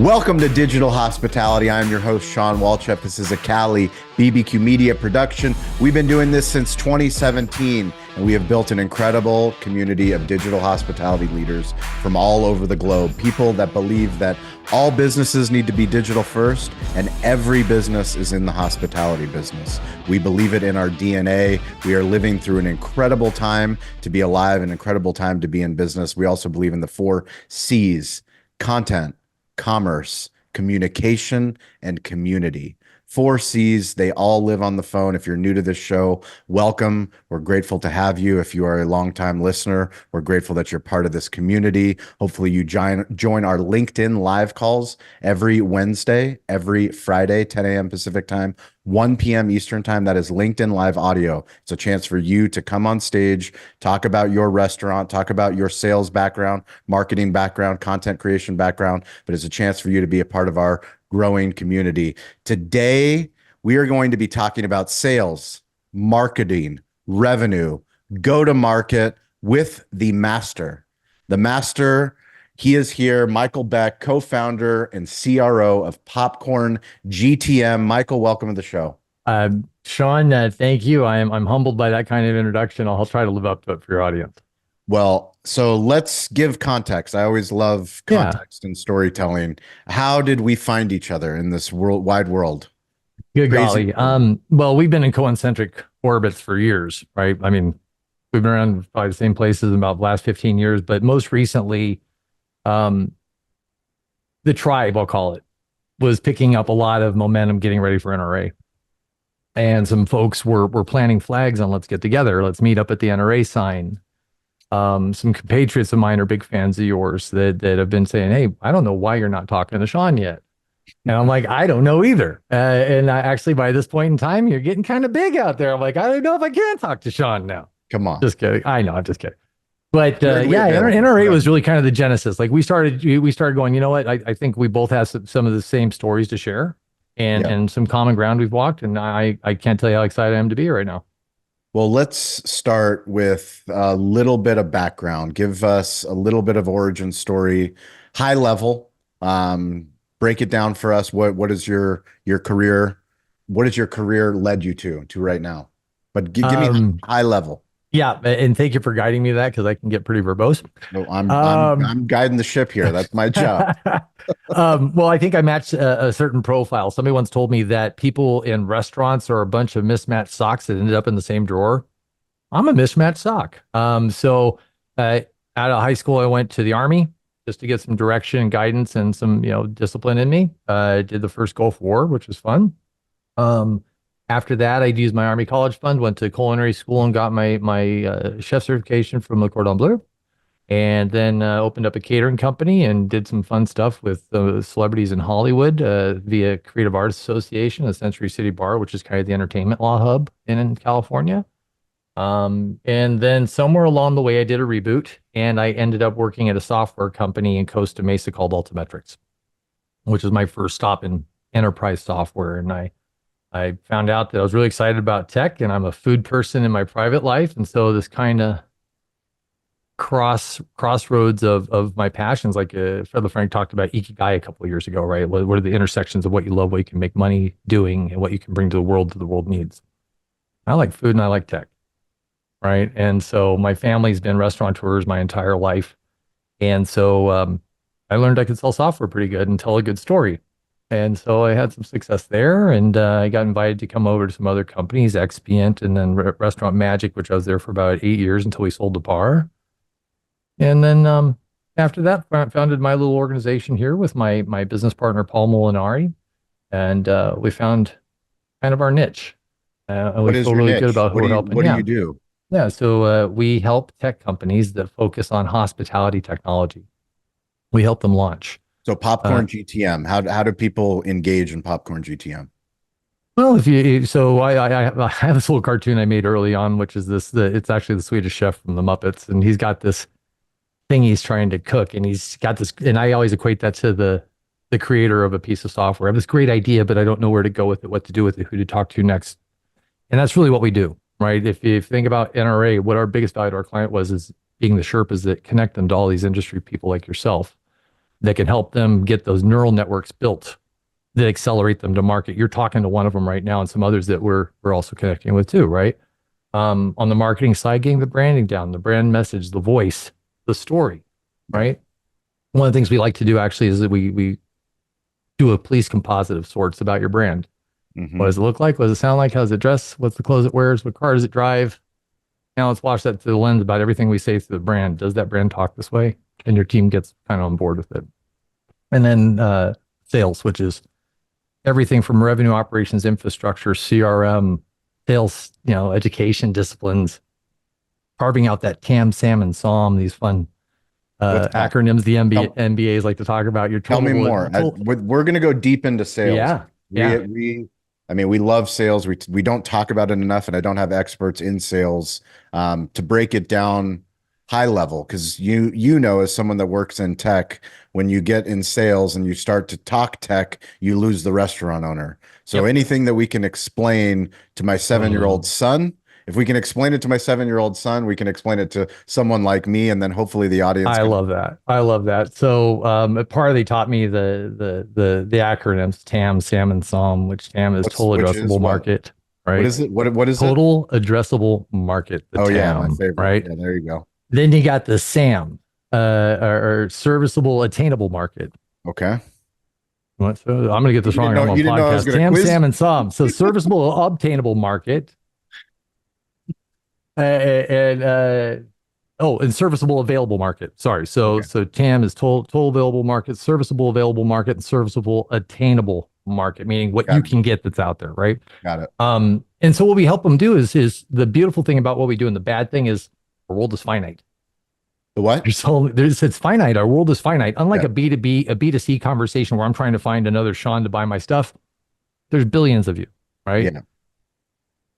Welcome to Digital Hospitality. I'm your host, Sean Walchef. This is a Cali BBQ Media production. We've been doing this since 2017, and we have built an incredible community of digital hospitality leaders from all over the globe. People that believe that all businesses need to be digital first, and every business is in the hospitality business. We believe it in our DNA. We are living through an incredible time to be alive, an incredible time to be in business. We also believe in the 4 C's: content, commerce, communication, and community. 4 C's, they all live on the phone. If you're new to this show, welcome. We're grateful to have you. If you are a longtime listener, we're grateful that you're part of this community. Hopefully you join our LinkedIn live calls every Wednesday, every Friday, 10 a.m. Pacific time, 1 p.m. Eastern time. That is LinkedIn live audio. It's a chance for you to come on stage, talk about your restaurant, talk about your sales background, marketing background, content creation background, but it's a chance for you to be a part of our growing community. Today, we are going to be talking about sales, marketing, revenue, go-to-market with the master. The master, he is here, Michael Beck, co-founder and CRO of Popcorn GTM. Michael, welcome to the show. Sean, thank you. I'm humbled by that kind of introduction. I'll try to live up to it for your audience. Well, so let's give context. I always love context and storytelling. How did we find each other in this wide world? Good golly. Well, we've been in concentric orbits for years, right? I mean, we've been around probably the same places in about the last 15 years, but most recently, the tribe, I'll call it, was picking up a lot of momentum getting ready for NRA. And some folks were planting flags on let's get together, let's meet up at the NRA sign. Some compatriots of mine are big fans of yours that have been saying, hey, I don't know why you're not talking to Sean yet. And I'm like, I don't know either. And I actually, by this point in time, you're getting kind of big out there. I'm like, I don't know if I can talk to Sean now. Come on. Just kidding. I know, I'm just kidding. But NRA was really kind of the genesis. Like we started going, you know what? I think we both have some of the same stories to share and some common ground we've walked. And I can't tell you how excited I am to be here right now. Well, let's start with a little bit of background. Give us a little bit of origin story, high level. Break it down for us. What is your career? What has your career led you to right now? But give me high level. Yeah, and thank you for guiding me that because I can get pretty verbose. No, I'm guiding the ship here. That's my job. Well, I think I matched a certain profile. Somebody once told me that people in restaurants are a bunch of mismatched socks that ended up in the same drawer. I'm a mismatched sock. So out of high school, I went to the Army just to get some direction and guidance and some discipline in me. I did the first Gulf War, which was fun. After that, I used my Army College Fund, went to culinary school and got my chef certification from Le Cordon Bleu. And then opened up a catering company and did some fun stuff with celebrities in Hollywood via Creative Artists Association, a Century City Bar, which is kind of the entertainment law hub in California. And then somewhere along the way, I did a reboot and I ended up working at a software company in Costa Mesa called Ultimetrics, which was my first stop in enterprise software. And I found out that I was really excited about tech, and I'm a food person in my private life. And so this kind of crossroads of my passions, like Fred LaFranc talked about Ikigai a couple of years ago, right? What are the intersections of what you love, what you can make money doing, and what you can bring to the world needs? I like food and I like tech, right? And so my family's been restaurateurs my entire life. And so I learned I could sell software pretty good and tell a good story. And so I had some success there, and I got invited to come over to some other companies, Expient and then Restaurant Magic, which I was there for about 8 years until we sold the bar. And then after that, founded my little organization here with my business partner, Paul Molinari. And we found kind of our niche. And we feel really good about who we're helping. What do you do? Yeah, so we help tech companies that focus on hospitality technology. We help them launch. So Popcorn GTM, how do people engage in Popcorn GTM? Well, I have this little cartoon I made early on, which is it's actually the Swedish Chef from the Muppets, and he's got this thing he's trying to cook, and he's got this, and I always equate that to the creator of a piece of software. I have this great idea, but I don't know where to go with it, what to do with it, who to talk to next. And that's really what we do, right? If you think about NRA, what our biggest value to our client is being the Sherpas that connect them to all these industry people like yourself that can help them get those neural networks built that accelerate them to market. You're talking to one of them right now, and some others that we're also connecting with too, right? On the marketing side, getting the branding down, the brand message, the voice, the story, right? One of the things we like to do actually is that we do a police composite of sorts about your brand. What does it look like? What does it sound like? How does it dress? What's the clothes it wears? What car does it drive? Now let's watch that through the lens about everything we say through the brand. Does that brand talk this way? And your team gets kind of on board with it. And then sales, which is everything from revenue operations, infrastructure, CRM, sales, education disciplines, carving out that TAM, SAM, and SOM, these fun acronyms the MBAs like to talk about. Tell me more. We're going to go deep into sales. We love sales. We don't talk about it enough, and I don't have experts in sales to break it down high level, because as someone that works in tech, when you get in sales and you start to talk tech, you lose the restaurant owner. So anything that we can explain to my 7-year-old son, if we can explain it to my 7-year-old son, we can explain it to someone like me, and then hopefully the audience. I love that. So part of they taught me the acronyms TAM, SAM, and SOM, which TAM is total addressable market, right? What is it? What is total addressable market? The TAM, my favorite. Right? Yeah, there you go. Then you got the SAM, or serviceable attainable market. Okay. What? So I'm going to get this wrong on my podcast. TAM, SAM, and SOM. So serviceable obtainable market. And serviceable available market. Sorry. So TAM is total available market, serviceable available market, and serviceable attainable market, meaning what you can get that's out there, right? Got it. And so what we help them do is the beautiful thing about what we do, and the bad thing is our world is finite. The what? It's finite. Our world is finite. Unlike a B2B, a B2C conversation where I'm trying to find another Sean to buy my stuff, there's billions of you, right? Yeah.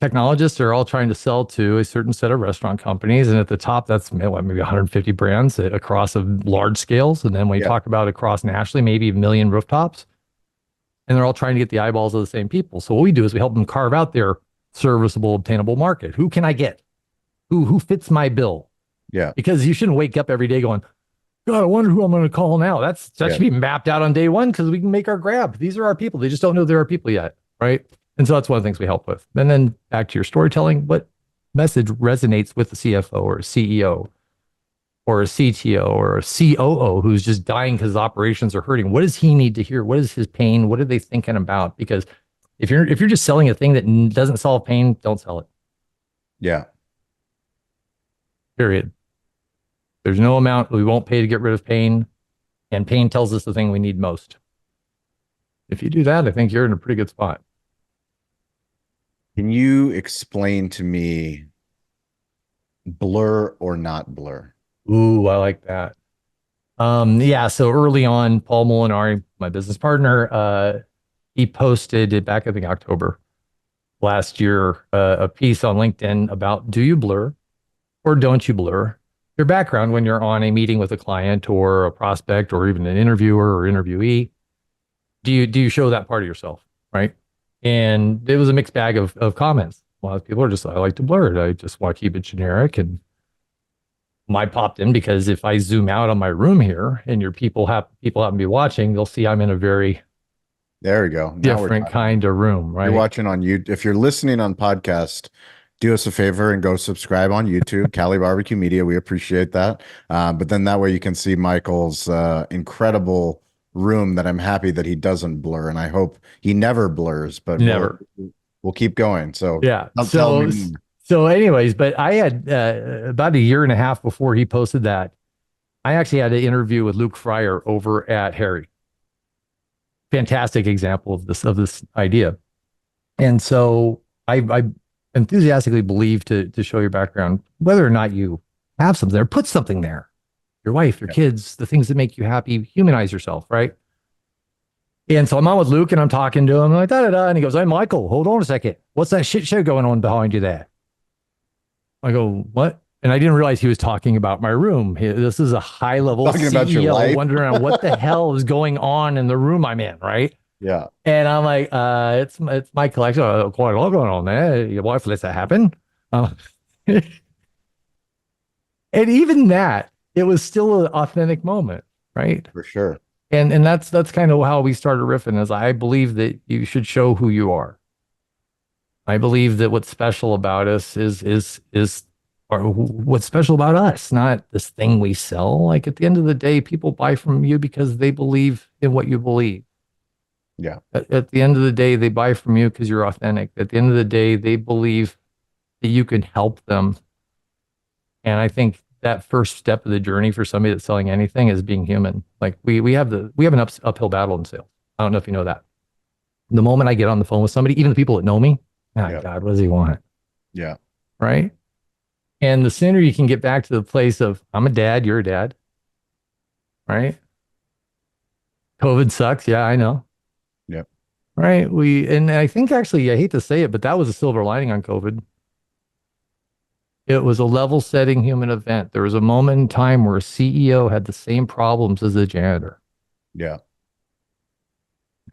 Technologists are all trying to sell to a certain set of restaurant companies. And at the top, that's maybe 150 brands across large scales. And then when you talk about across nationally, maybe 1 million rooftops. And they're all trying to get the eyeballs of the same people. So what we do is we help them carve out their serviceable, obtainable market. Who can I get? Who fits my bill? Yeah. Because you shouldn't wake up every day going, God, I wonder who I'm going to call now. That should be mapped out on day one, because we can make our grab. These are our people. They just don't know they're our people yet, right? And so that's one of the things we help with. And then back to your storytelling, what message resonates with the CFO or a CEO or a CTO or a COO who's just dying because operations are hurting? What does he need to hear? What is his pain? What are they thinking about? Because if you're just selling a thing that doesn't solve pain, don't sell it. Yeah. Period. There's no amount we won't pay to get rid of pain, and pain tells us the thing we need most. If you do that, I think you're in a pretty good spot. Can you explain to me blur or not blur? Ooh, I like that. So early on, Paul Molinari, my business partner, he posted it back, I think, October last year, a piece on LinkedIn about, do you blur or don't you blur your background when you're on a meeting with a client or a prospect or even an interviewer or interviewee? Do you show that part of yourself, right? And it was a mixed bag of comments. A lot of people are just, I like to blur it. I just want to keep it generic. And my popped in because if I zoom out on my room here and your people happen to be watching, they'll see I'm in a very different kind of room, right? You're watching on YouTube. If you're listening on podcast, do us a favor and go subscribe on YouTube, Cali Barbecue Media. We appreciate that. But then that way you can see Michael's incredible room that I'm happy that he doesn't blur. And I hope he never blurs, but we'll keep going. So yeah. So anyways, but I had about a year and a half before he posted that, I actually had an interview with Luke Fryer over at Harry. Fantastic example of this idea. And so I enthusiastically believe to show your background, whether or not you have something there, put something there. Your wife, your kids, the things that make you happy, humanize yourself, right? And so I'm on with Luke and I'm talking to him, like, and he goes, "Hey, Michael, hold on a second. What's that shit show going on behind you there?" I go, "What?" And I didn't realize he was talking about my room. This is a high level CEO wondering what the hell is going on in the room I'm in, right? Yeah. And I'm like, it's my collection. Quite a lot going on there. Your wife lets that happen. And even that, it was still an authentic moment, right? For sure. And that's kind of how we started riffing, is I believe that you should show who you are. I believe that what's special about us is or what's special about us, not this thing we sell. Like at the end of the day, people buy from you because they believe in what you believe. Yeah. At the end of the day, they buy from you because you're authentic. At the end of the day, they believe that you can help them. And I think that first step of the journey for somebody that's selling anything is being human. Like we have an uphill battle in sales. I don't know if you know that. The moment I get on the phone with somebody, even the people that know me, my Yep. God, what does he want? Yeah. Right. And the sooner you can get back to the place of, I'm a dad, you're a dad. Right. COVID sucks. Yeah, I know. Yep. Right. And I think actually, I hate to say it, but that was a silver lining on COVID. It was a level setting human event. There was a moment in time where a CEO had the same problems as the janitor. Yeah.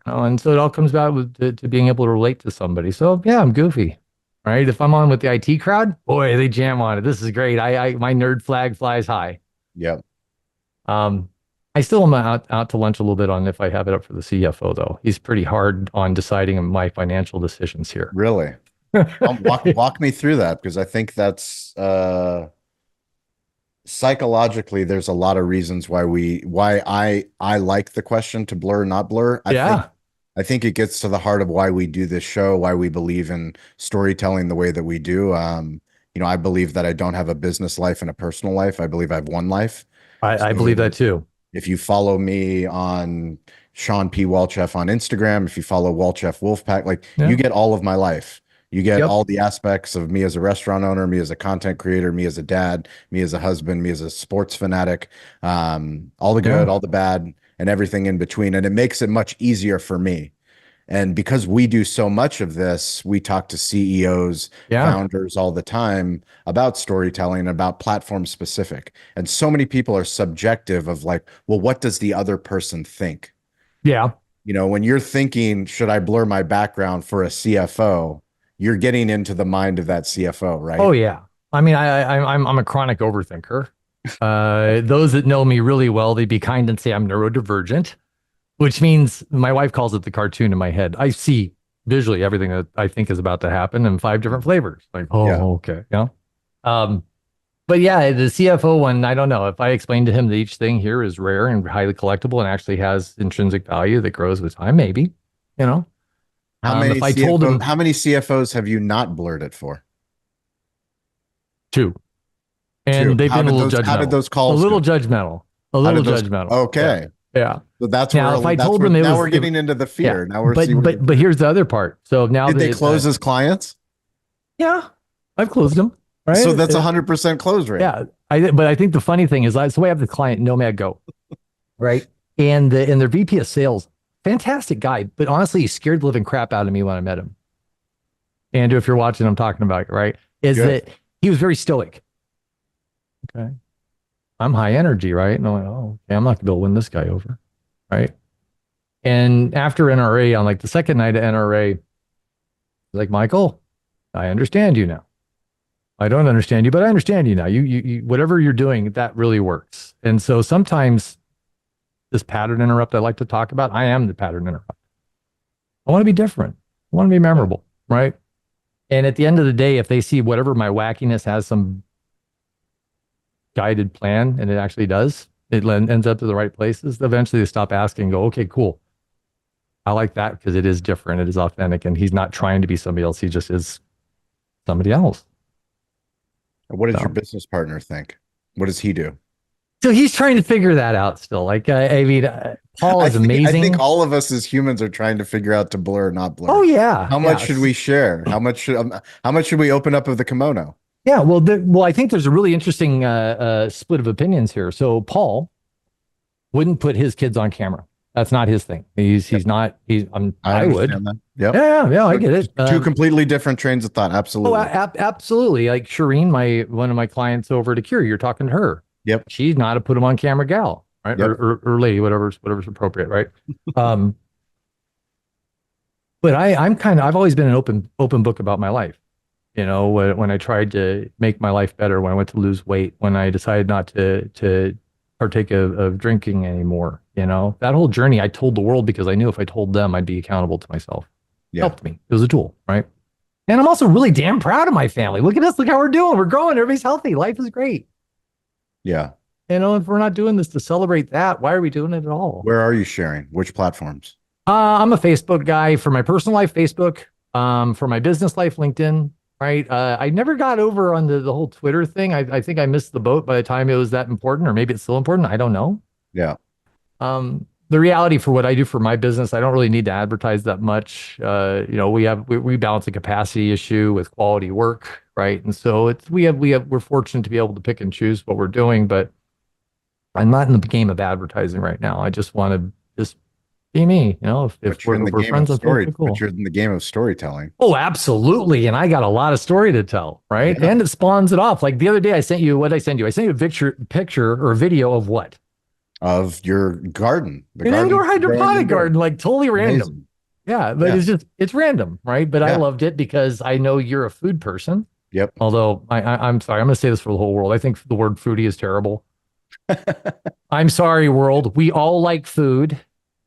And so it all comes back to being able to relate to somebody. So yeah, I'm goofy, right? If I'm on with the IT crowd, boy, they jam on it. This is great. I my nerd flag flies high. Yep. I still am out to lunch a little bit on if I have it up for the CFO though. He's pretty hard on deciding my financial decisions here. Really? Walk me through that, because I think that's psychologically there's a lot of reasons why I like the question to blur, not blur. I think it gets to the heart of why we do this show, why we believe in storytelling the way that we do. I believe that I don't have a business life and a personal life. I believe I have one life. I believe that too. If you follow me on Sean P. Walchef on Instagram, if you follow Walchef Wolfpack, like you get all of my life. You get all the aspects of me as a restaurant owner, me as a content creator, me as a dad, me as a husband, me as a sports fanatic, all the good, all the bad, and everything in between. And it makes it much easier for me. And because we do so much of this, we talk to CEOs, founders all the time about storytelling, about platform specific. And so many people are subjective of like, well, what does the other person think? Yeah. When you're thinking, should I blur my background for a CFO? You're getting into the mind of that CFO, right? Oh yeah. I mean, I'm a chronic overthinker. Those that know me really well, they'd be kind and say I'm neurodivergent, which means my wife calls it the cartoon in my head. I see visually everything that I think is about to happen in 5 different flavors. Like, okay. But yeah, the CFO one, I don't know. If I explain to him that each thing here is rare and highly collectible and actually has intrinsic value that grows with time, maybe, How many if I told him, how many CFOs have you not blurred it for? 2. And they've been a little judgmental. How did those calls A little judgmental. A little judgmental. Okay. Yeah. So that's now, if I told them now we're getting into the fear. Now we're but here's the other part. So now did they close as clients? Yeah, I've closed them. Right. So that's 100% close rate. Yeah. But I think the funny thing is, so I have the client Nomad Go, right? And their VP of sales, fantastic guy, but honestly, he scared the living crap out of me when I met him. Andrew, if you're watching, I'm talking about it, right? That he was very stoic. Okay. I'm high energy, right? And I'm like, oh, okay, I'm not gonna be able to win this guy over. Right. And after NRA, on like the second night of NRA, like, Michael, I understand you now. I don't understand you, but I understand you now. You whatever you're doing, that really works. And so sometimes this pattern interrupt I like to talk about, I am the pattern interrupt. I want to be different. I want to be memorable, right? And at the end of the day, if they see whatever my wackiness has some guided plan, and it actually does, it ends up to the right places, eventually they stop asking and go, okay, cool. I like that because it is different. It is authentic. And he's not trying to be somebody else. He just is somebody else. What does your business partner think? What does he do? So he's trying to figure that out still. Like, I mean, Paul is amazing. I think all of us as humans are trying to figure out to blur, not blur. Oh yeah. How much should we share? How much should we open up of the kimono? Yeah. Well, I think there's a really interesting split of opinions here. So Paul wouldn't put his kids on camera. That's not his thing. I would. That. Yep. Yeah, I get it. 2 completely different trains of thought. Absolutely. Oh, absolutely. Like Shireen, one of my clients over at Acure, you're talking to her. Yep. She's not a put them on camera gal, right? Yep. Or lady, whatever's appropriate, right? But I've always been an open book about my life. When I tried to make my life better, when I went to lose weight, when I decided not to partake of drinking anymore, That whole journey, I told the world because I knew if I told them, I'd be accountable to myself. Yeah. Helped me. It was a tool, right? And I'm also really damn proud of my family. Look at us. Look how we're doing. We're growing. Everybody's healthy. Life is great. Yeah. If we're not doing this to celebrate that, why are we doing it at all? Where are you sharing? Which platforms? I'm a Facebook guy. For my personal life, Facebook. For my business life, LinkedIn. Right. I never got over on the whole Twitter thing. I think I missed the boat by the time it was that important, or maybe it's still important. I don't know. Yeah. The reality for what I do for my business, I don't really need to advertise that much. We balance a capacity issue with quality work, right? And so we're fortunate to be able to pick and choose what we're doing, but I'm not in the game of advertising right now. I just want to just be me, if we're friends on Facebook, cool. But you're in the game of storytelling. Oh, absolutely. And I got a lot of story to tell, right? Yeah. And it spawns it off. Like the other day I sent you, what did I send you? I sent you a picture or a video of what? Of your garden. An indoor hydroponic garden, like totally random. Amazing. Yeah, but it's random, right? But I loved it because I know you're a food person. Yep. Although I'm sorry, I'm going to say this for the whole world. I think the word foodie is terrible. I'm sorry, world. We all like food.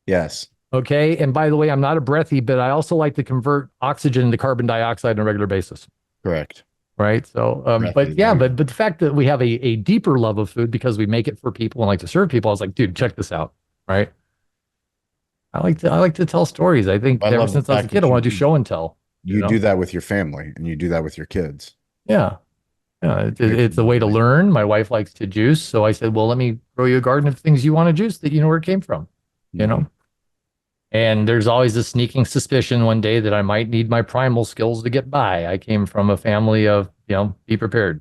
Yes. Okay. And by the way, I'm not a breathy, but I also like to convert oxygen into carbon dioxide on a regular basis. Correct. Right. So, but the fact that we have a deeper love of food because we make it for people and like to serve people, I was like, dude, check this out. Right. I like to tell stories. I think ever since I was a kid, I want to do show and tell. You do that with your family and you do that with your kids. Yeah. Yeah. It's a way to learn. My wife likes to juice. So I said, well, let me grow you a garden of things you want to juice that you know where it came from, And there's always a sneaking suspicion one day that I might need my primal skills to get by. I came from a family of, be prepared.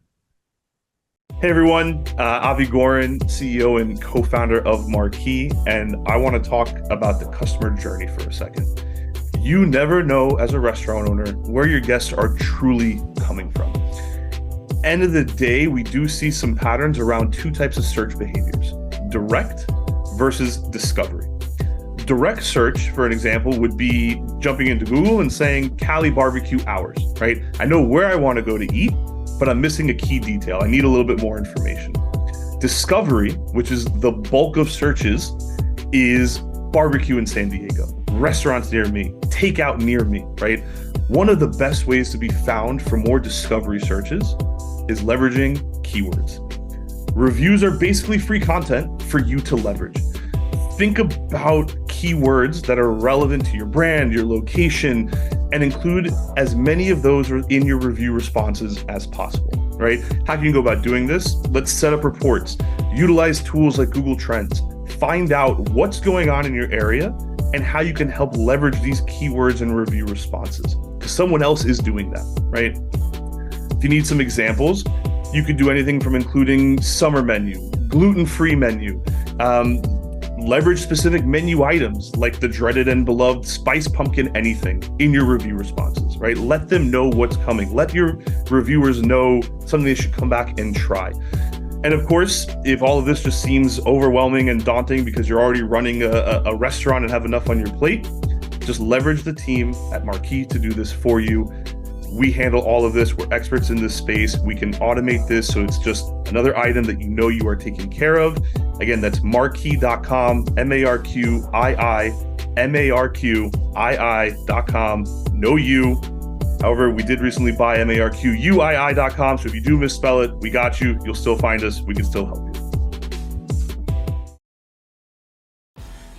Hey everyone, Avi Gorin, CEO and co-founder of Marquee, and I want to talk about the customer journey for a second. You never know as a restaurant owner where your guests are truly coming from. End of the day, we do see some patterns around two types of search behaviors: direct versus discovery. Direct search, for an example, would be jumping into Google and saying Cali barbecue hours, right? I know where I want to go to eat, but I'm missing a key detail. I need a little bit more information. Discovery, which is the bulk of searches, is barbecue in San Diego, restaurants near me, takeout near me, right? One of the best ways to be found for more discovery searches is leveraging keywords. Reviews are basically free content for you to leverage. Think about keywords that are relevant to your brand, your location, and include as many of those in your review responses as possible, right? How can you go about doing this? Let's set up reports, utilize tools like Google Trends, find out what's going on in your area and how you can help leverage these keywords and review responses, because someone else is doing that, right? If you need some examples, you could do anything from including summer menu, gluten-free menu, leverage specific menu items like the dreaded and beloved spice pumpkin anything in your review responses, right? Let them know what's coming. Let your reviewers know something they should come back and try. And of course, if all of this just seems overwhelming and daunting because you're already running a restaurant and have enough on your plate, just leverage the team at Marquee to do this for you. We handle all of this. We're experts in this space. We can automate this so it's just another item that you are taken care of. Again, that's marquee.com, marquii.com. No you. However, we did recently buy marquii.com. So if you do misspell it, we got you. You'll still find us. We can still help you.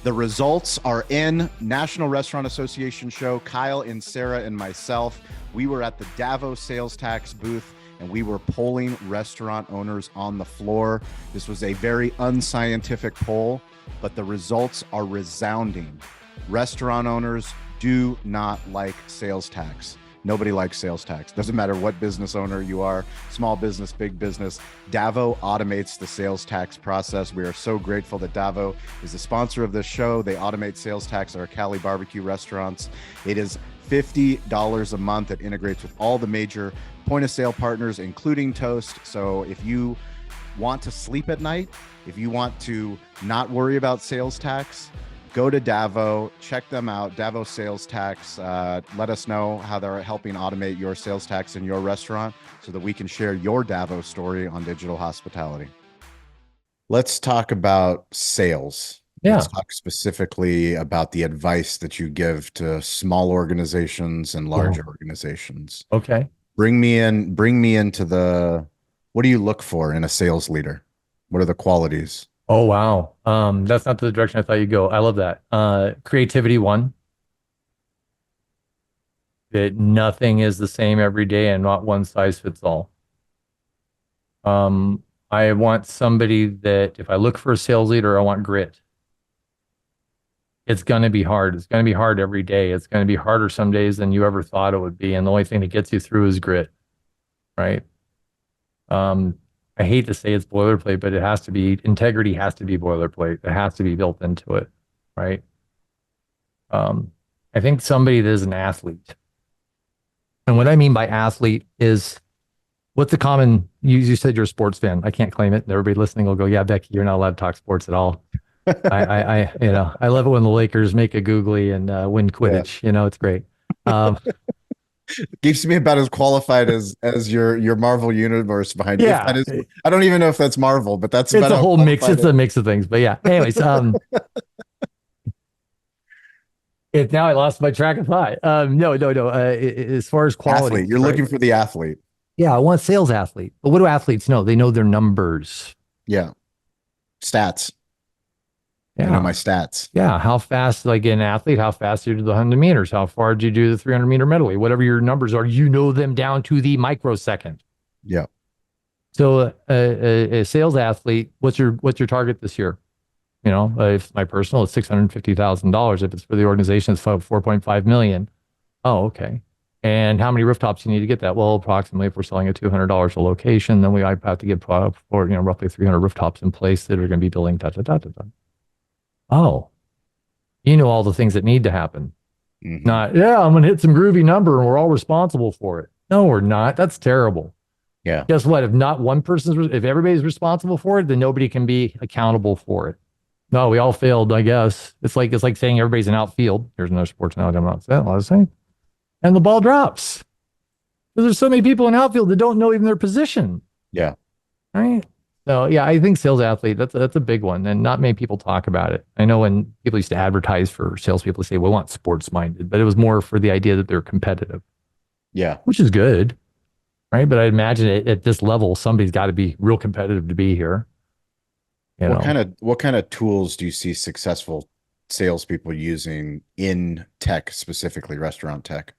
The results are in. National Restaurant Association show. Kyle and Sarah and myself, we were at the Davos sales tax booth and we were polling restaurant owners on the floor. This was a very unscientific poll, but the results are resounding. Restaurant owners do not like sales tax. Nobody likes sales tax. Doesn't matter what business owner you are, small business, big business. Davo automates the sales tax process. We are so grateful that Davo is the sponsor of this show. They automate sales tax at our Cali barbecue restaurants. It is $50 a month. It integrates with all the major point of sale partners, including Toast. So if you want to sleep at night, if you want to not worry about sales tax, go to Davo, check them out, Davo Sales Tax. Let us know how they're helping automate your sales tax in your restaurant so that we can share your Davo story on digital hospitality. Let's talk about sales. Yeah. Let's talk specifically about the advice that you give to small organizations and larger organizations. Okay. Bring me into what do you look for in a sales leader? What are the qualities? Oh, wow. That's not the direction I thought you'd go. I love that. Creativity, one, that nothing is the same every day and not one size fits all. I want somebody that if I look for a sales leader, I want grit. It's going to be hard. It's going to be hard every day. It's going to be harder some days than you ever thought it would be. And the only thing that gets you through is grit, right? I hate to say it's boilerplate, but it has to be, integrity has to be boilerplate. It has to be built into it, right? I think somebody that is an athlete. And what I mean by athlete is what's the common, you said you're a sports fan. I can't claim it. Everybody listening will go, yeah, Becky, you're not allowed to talk sports at all. I love it when the Lakers make a googly and win Quidditch. Yeah. You know, it's great. Keeps me about as qualified as your Marvel universe behind you. Yeah. I don't even know if that's Marvel, but that's It's about a whole mix. It's a mix of things. But yeah. Anyways, now I lost my track of thought. No. As far as quality, athlete, you're looking for the athlete. Yeah, I want sales athlete. But what do athletes know? They know their numbers. Yeah. Stats. Yeah. I know my stats. Yeah. How fast, like an athlete, how fast do you do the 100 meters? How far do you do the 300-meter medley? Whatever your numbers are, you know them down to the microsecond. Yeah. So a sales athlete, what's your target this year? You know, if my personal, it's $650,000. If it's for the organization, it's 4.5 million. Oh, okay. And how many rooftops do you need to get that? Well, approximately, if we're selling at $200 a location, then I have to get roughly 300 rooftops in place that are going to be building. Oh, you know all the things that need to happen. Mm-hmm. Not, yeah, I'm going to hit some groovy number and we're all responsible for it. No, we're not. That's terrible. Yeah. Guess what? If everybody's responsible for it, then nobody can be accountable for it. No, we all failed, I guess. It's like saying everybody's an outfield. Here's another sports analogy I'm not saying. And the ball drops. Because there's so many people in outfield that don't know even their position. Yeah. Right. So yeah, I think sales athlete, that's a big one. And not many people talk about it. I know when people used to advertise for salespeople, say, we want sports minded, but it was more for the idea that they're competitive. Yeah. Which is good. Right. But I imagine at this level, somebody's got to be real competitive to be here. What kind of tools do you see successful salespeople using in tech, specifically restaurant tech?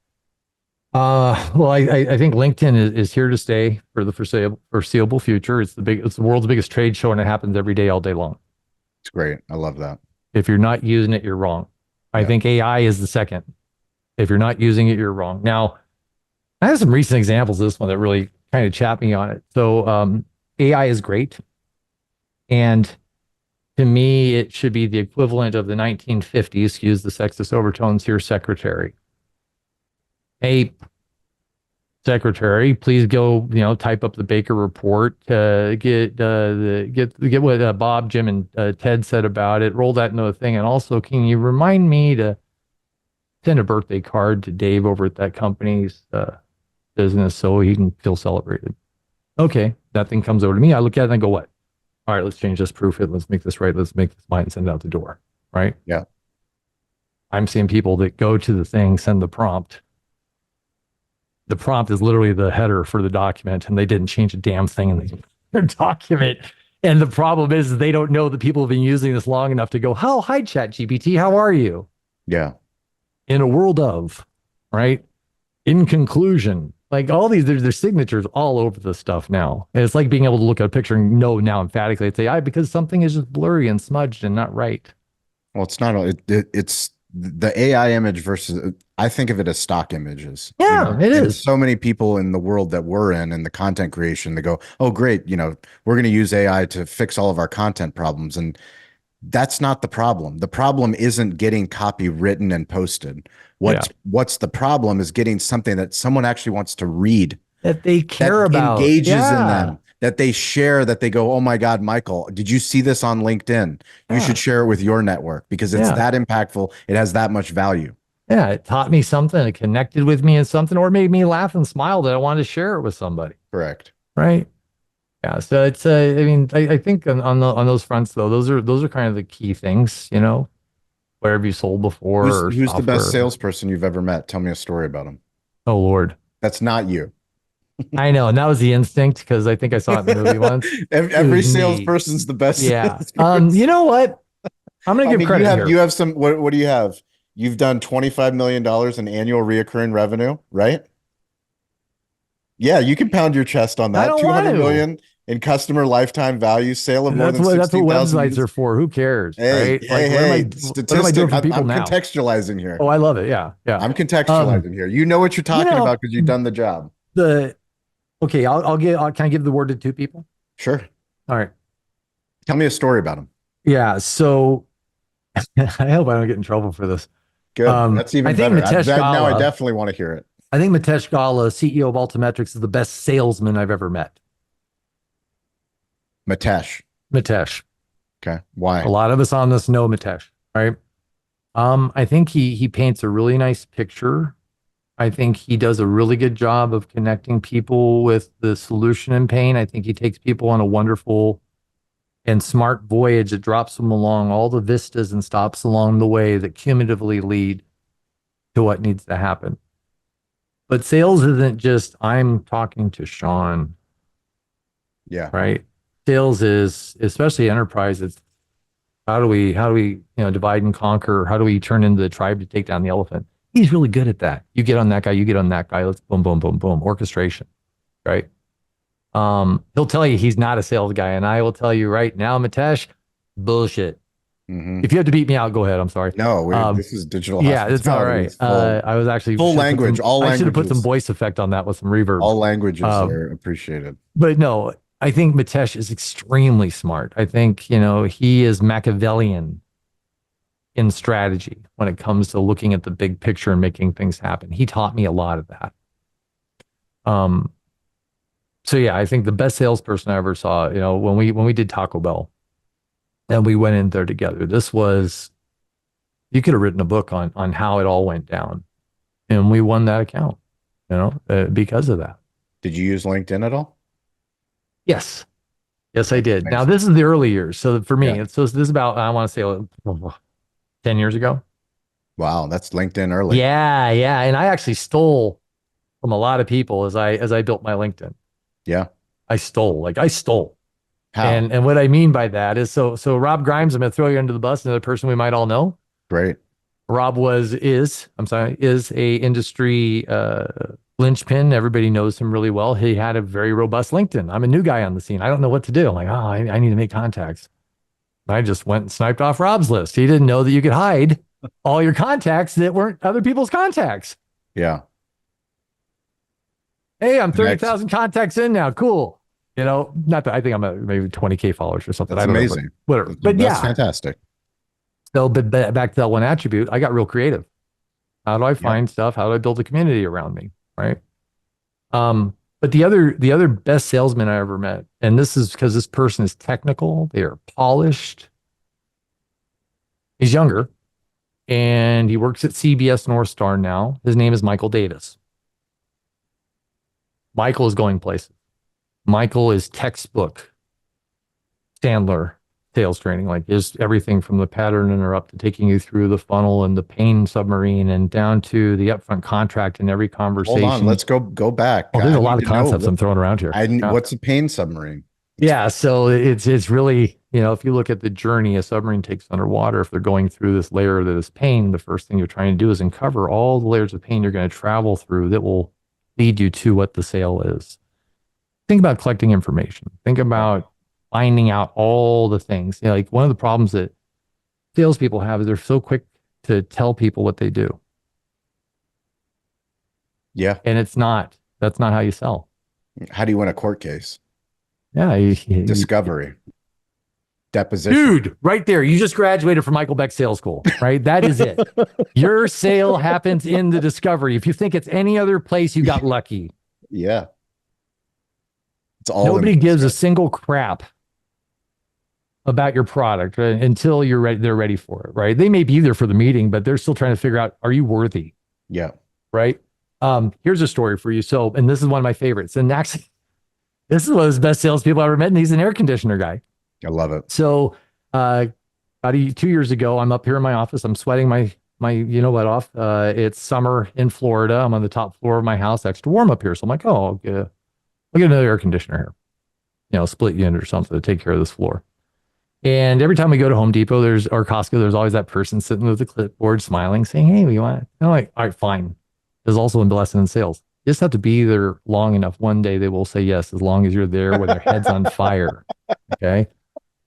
Well, I think LinkedIn is here to stay for the foreseeable future. It's the world's biggest trade show, and it happens every day, all day long. It's great. I love that. If you're not using it, you're wrong. I think AI is the second. If you're not using it, you're wrong. Now, I have some recent examples of this one that really kind of chapped me on it. So AI is great. And to me, it should be the equivalent of the 1950s, excuse the sexist overtones here, secretary. Hey, secretary, please go, type up the Baker report, get what Bob, Jim, and Ted said about it, roll that into a thing. And also, can you remind me to send a birthday card to Dave over at that company's business so he can feel celebrated? Okay, that thing comes over to me. I look at it and I go, what? All right, let's change this, proof it. Let's make this right. Let's make this mine and send it out the door. Right? Yeah. I'm seeing people that go to the thing, send the prompt. The prompt is literally the header for the document, and they didn't change a damn thing in their document. And the problem is they don't know that people have been using this long enough to go, hi, ChatGPT, how are you? Yeah. In a world of, right? In conclusion, like all these, there's signatures all over the stuff now. And it's like being able to look at a picture and know now emphatically it's AI because something is just blurry and smudged and not right. Well, it's not, it's the AI image versus, I think of it as stock images. Yeah, it is. So many people in the world that we're in the content creation, they go, oh, great. We're going to use AI to fix all of our content problems. And that's not the problem. The problem isn't getting copy written and posted. What's the problem is getting something that someone actually wants to read, that they care about, engages in them, that they share, that they go, oh my God, Michael, did you see this on LinkedIn? You should share it with your network because it's that impactful. It has that much value. Yeah, it taught me something. It connected with me in something, or made me laugh and smile that I wanted to share it with somebody. Correct. Right. Yeah. So it's I mean, I think on those fronts though, those are kind of the key things, you know, wherever you sold before or Who's the best software. salesperson you've ever met? Tell me a story about him. Oh Lord. That's not you. I know. And that was the instinct because I think I saw it in the movie once. It Every was me. salesperson's the best Yeah. salesperson. You know what? I'm gonna I give mean, credit here. you have some what do you have? You've done $25 million in annual reoccurring revenue, right? Yeah, you can pound your chest on I that. don't want 200 to. million in customer lifetime value, sale of more than That's what 16,000 websites units. are for. Who cares? Hey, Right? hey, Like hey, what am I doing statistic. for people I'm now? contextualizing here. Oh, I love it. Yeah. Yeah. I'm Um, contextualizing here. You know what you're you talking know, about because you've done the job. the okay, can I give the word to two people? Sure. All right. Tell me a story about him. Yeah. So I hope I don't get in trouble for this. Good. That's I even think better. Mitesh Now I Gala, definitely want to hear it. I think Mitesh Gala, CEO of Altimetrics, is the best salesman I've ever met. Mitesh. Mitesh. Okay. Why? A lot of us on this know Mitesh, right? I think he paints a really nice picture. I think he does a really good job of connecting people with the solution in pain. I think he takes people on a wonderful and smart voyage that drops them along all the vistas and stops along the way that cumulatively lead to what needs to happen. But sales isn't just I'm talking to Sean, Yeah. right? Sales is, especially enterprise, it's how do we, you know, divide and conquer? How do we turn into the tribe to take down the elephant? He's really good at that. You get on that guy, you get on that guy. Let's boom, boom, boom, boom. Orchestration, right? He'll tell you he's not a sales guy, and I will tell you right now, Mitesh, bullshit. Mm-hmm. If you have to beat me out, go ahead. I'm sorry. No, this is digital. Yeah, it's all right. I was actually full language. I should have put some voice effect on that with some reverb. All languages are appreciated. But no, I think Mitesh is extremely smart. I think, you know, he is Machiavellian in strategy when it comes to looking at the big picture and making things happen. He taught me a lot of that. So yeah, I think the best salesperson I ever saw, you know, when we did Taco Bell and we went in there together, this was, you could have written a book on how it all went down, and we won that account, you know, because of that. Did you use LinkedIn at all? Yes. Yes, I did. Now this is the early years. So for me, this is about, I want to say 10 years ago. Wow. That's LinkedIn early. Yeah. Yeah. And I actually stole from a lot of people as I built my LinkedIn. Yeah. I stole. How? And what I mean by that is so Rob Grimes, I'm going to throw you under the bus, another person we might all know. Great. Rob is a industry linchpin. Everybody knows him really well. He had a very robust LinkedIn. I'm a new guy on the scene. I don't know what to do. I'm like, I need to make contacts. I just went and sniped off Rob's list. He didn't know that you could hide all your contacts that weren't other people's contacts. Yeah. Hey, I'm 30,000 contacts in now. Cool. You know, not that I think I'm maybe 20K followers or something. That's amazing. Know, whatever. But that's fantastic. So, but back to that one attribute, I got real creative. How do I find stuff? How do I build a community around me? Right. But the other best salesman I ever met, and this is because this person is technical, they are polished. He's younger and he works at CBS North Star now. His name is Michael Davis. Michael is going places. Michael is textbook Sandler sales training, like is everything from the pattern interrupt to taking you through the funnel and the pain submarine and down to the upfront contract in every conversation. Hold on, let's go back. Oh, there's a lot of concepts I'm throwing around here. What's a pain submarine? Yeah, so it's really, you know, if you look at the journey a submarine takes underwater, if they're going through this layer that is pain, the first thing you're trying to do is uncover all the layers of pain you're going to travel through that will lead you to what the sale is. Think about collecting information. Think about finding out all the things. You know, like one of the problems that salespeople have is they're so quick to tell people what they do. Yeah. And that's not how you sell. How do you win a court case? Yeah. Discovery. Deposition. Dude, right there. You just graduated from Michael Beck Sales School, right? That is it. Your sale happens in the discovery. If you think it's any other place, you got lucky. Yeah. It's all nobody gives a single crap about your product, right, until they're ready for it, right? They may be there for the meeting, but they're still trying to figure out, are you worthy? Yeah. Right. Here's a story for you. So, and this is one of my favorites. And actually, This is one of the best salespeople I ever met, and he's an air conditioner guy. I love it. So, about 2 years ago, I'm up here in my office. I'm sweating my you know what off. It's summer in Florida. I'm on the top floor of my house, extra warm up here. So I'm like, oh, I'll get another air conditioner here, split unit or something to take care of this floor. And every time we go to Home Depot, or Costco, there's always that person sitting with the clipboard, smiling, saying, "Hey, we want." I'm like, all right, fine. There's also a lesson in sales. You just have to be there long enough. One day they will say yes, as long as you're there with their heads on fire. Okay.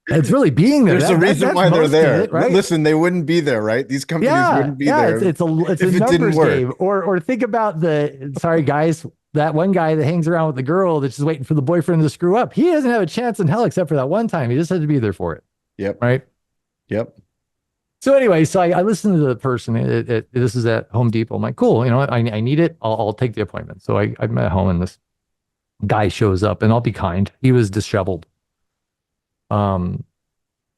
It's really being there. There's a reason why they're there. Right? Listen, they wouldn't be there, right? These companies wouldn't be there. It's a numbers game. Or think about sorry guys, that one guy that hangs around with the girl that's just waiting for the boyfriend to screw up. He doesn't have a chance in hell except for that one time. He just had to be there for it. Yep. Right. Yep. So anyway, I listened to the person. This is at Home Depot. I'm like, cool. I need it. I'll take the appointment. So I'm at home and this guy shows up, and I'll be kind. He was disheveled.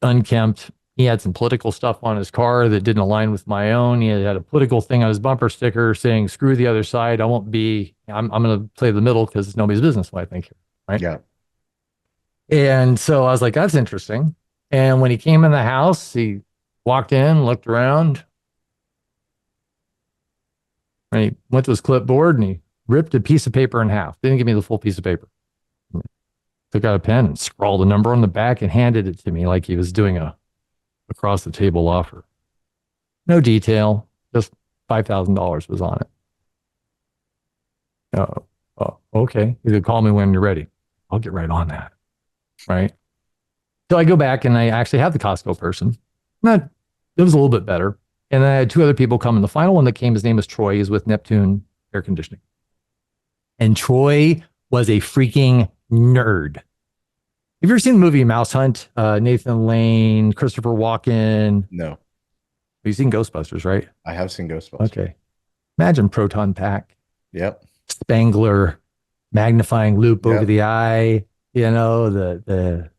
Unkempt. He had some political stuff on his car that didn't align with my own. He had a political thing on his bumper sticker saying, "Screw the other side. I'm going to play the middle because it's nobody's business what I think here." Right. Yeah. And so I was like, that's interesting. And when he came in the house, he walked in, looked around, and he went to his clipboard and he ripped a piece of paper in half. Didn't give me the full piece of paper. Took out a pen and scrawled a number on the back and handed it to me like he was doing a across the table offer. No detail, just $5,000 was on it. Okay. You could call me when you're ready. I'll get right on that. Right. So I go back and I actually have the Costco person. It was a little bit better. And then I had two other people come. And the final one that came, his name is Troy. He's with Neptune Air Conditioning. And Troy was a freaking nerd. Have you ever seen the movie Mouse Hunt? Nathan Lane, Christopher Walken. No. You've seen Ghostbusters, right? I have seen Ghostbusters. Okay. Imagine proton pack. Yep. Spangler, magnifying loop over the eye. The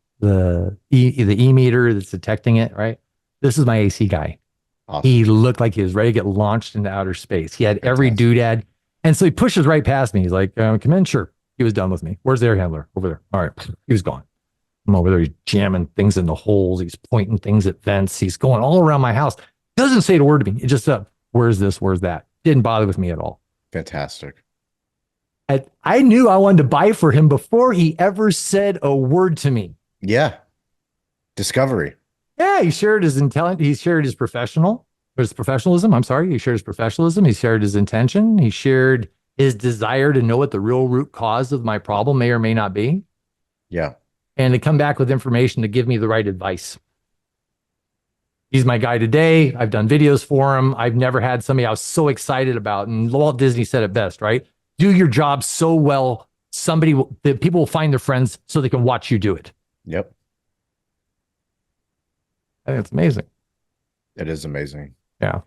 e-meter that's detecting it, right? This is my AC guy. Awesome. He looked like he was ready to get launched into outer space. He had every doodad. And so he pushes right past me. He's like, come in. Sure. He was done with me. Where's the air handler? Over there. All right. He was gone. I'm over there. He's jamming things into holes. He's pointing things at vents. He's going all around my house. Doesn't say a word to me. It just, where's this? Where's that? Didn't bother with me at all. Fantastic. I knew I wanted to buy for him before he ever said a word to me. Yeah. Discovery. Yeah, he shared his intelligence. He shared his professionalism. I'm sorry. He shared his professionalism. He shared his intention. He shared his desire to know what the real root cause of my problem may or may not be. Yeah. And to come back with information to give me the right advice. He's my guy today. I've done videos for him. I've never had somebody I was so excited about. And Walt Disney said it best, right? Do your job so well, that people will find their friends so they can watch you do it. Yep. I think it's amazing. It is amazing. Yeah.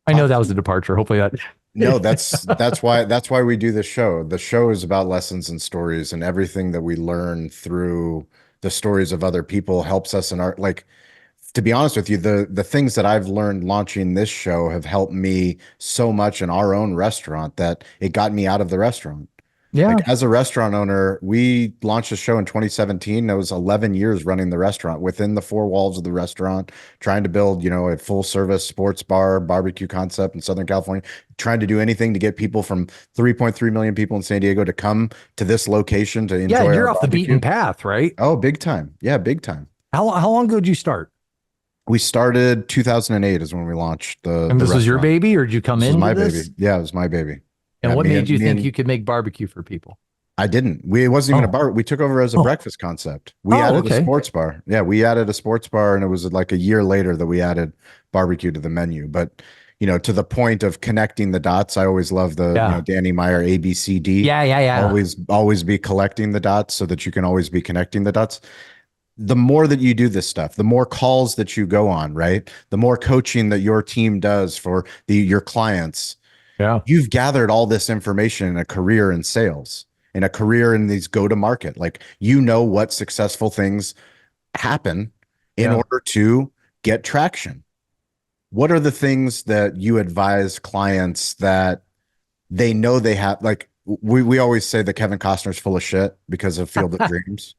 I know that was a departure. Hopefully that. No, that's why we do this show. The show is about lessons and stories, and everything that we learn through the stories of other people helps us in our, like, to be honest with you, the things that I've learned launching this show have helped me so much in our own restaurant that it got me out of the restaurant. Yeah. Like, as a restaurant owner, we launched a show in 2017. It was 11 years running the restaurant within the four walls of the restaurant, trying to build, a full service sports bar, barbecue concept in Southern California, trying to do anything to get people from 3.3 million people in San Diego to come to this location to enjoy. Yeah, you're off the beaten path, right? Oh, big time. Yeah, big time. How long ago did you start? We started 2008 is when we launched the. And this was your baby, or did you come in? My baby. Yeah, it was my baby. And what made you think you could make barbecue for people? I didn't. It wasn't even a bar. We took over as a breakfast concept. We added a sports bar. Yeah, we added a sports bar, and it was like a year later that we added barbecue to the menu. But to the point of connecting the dots, I always love the Danny Meyer ABCD. Yeah. Always be collecting the dots so that you can always be connecting the dots. The more that you do this stuff, the more calls that you go on, right? The more coaching that your team does for your clients. Yeah. You've gathered all this information in a career in sales, in a career in these go-to-market. Like, what successful things happen in order to get traction. What are the things that you advise clients that they know they have? Like we always say that Kevin Costner's full of shit because of Field of Dreams.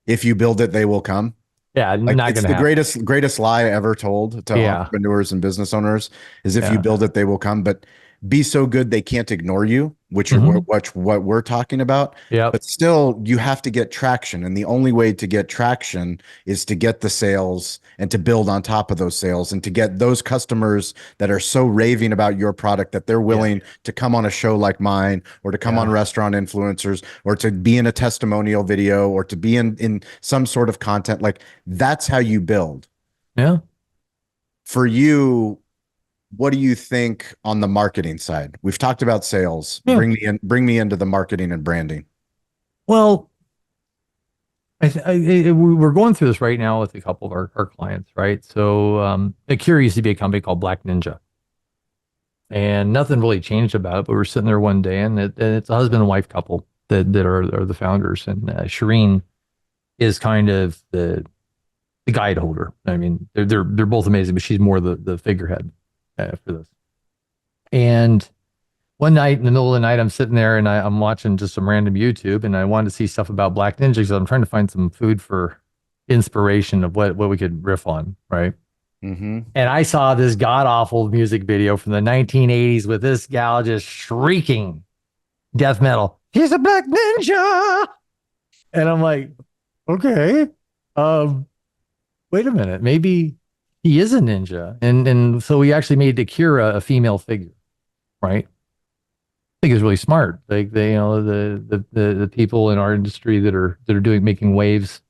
If you build it, they will come. Yeah, Like not it's gonna the happen. greatest lie ever told to Yeah. entrepreneurs and business owners is if you Yeah. build it, they will come. But be so good they can't ignore you, which are Mhm. what we're talking about. Yep. But still, you have to get traction, and the only way to get traction is to get the sales and to build on top of those sales and to get those customers that are so raving about your product that they're willing to come on a show like mine or to come on Restaurant Influencers or to be in a testimonial video or to be in some sort of content. Like that's how you build. Yeah. For you, what do you think on the marketing side? We've talked about sales. Yeah. Bring me into the marketing and branding. Well, we're going through this right now with a couple of our clients, right? So Akira used to be a company called Black Ninja. And nothing really changed about it, but we're sitting there one day and it's a husband and wife couple that are the founders. And Shireen is kind of the guide holder. I mean, they're both amazing, but she's more the figurehead for this. And one night in the middle of the night, I'm sitting there and I'm watching just some random YouTube, and I wanted to see stuff about Black Ninja because I'm trying to find some food for inspiration of what we could riff on, right? Mm-hmm. And I saw this god awful music video from the 1980s with this gal just shrieking death metal. He's a black ninja, and I'm like, okay, wait a minute, maybe he is a ninja, and so we actually made Akira a female figure, right? I think it's really smart. Like they, the people in our industry that are making waves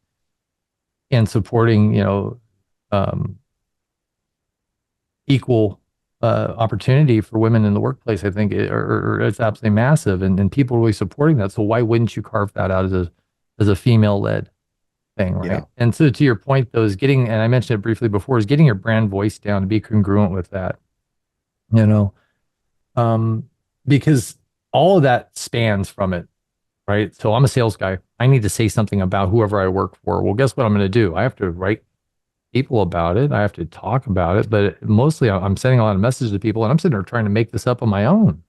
and supporting, equal opportunity for women in the workplace, I think it's absolutely massive, and people are really supporting that. So why wouldn't you carve that out as a female led thing, right? Yeah. And so to your point, though, is getting, and I mentioned it briefly before, is getting your brand voice down to be congruent with that, because all of that spans from it, right? So I'm a sales guy. I need to say something about whoever I work for. Well, guess what I'm going to do? I have to write people about it. I have to talk about it, but mostly I'm sending a lot of messages to people, and I'm sitting there trying to make this up on my own.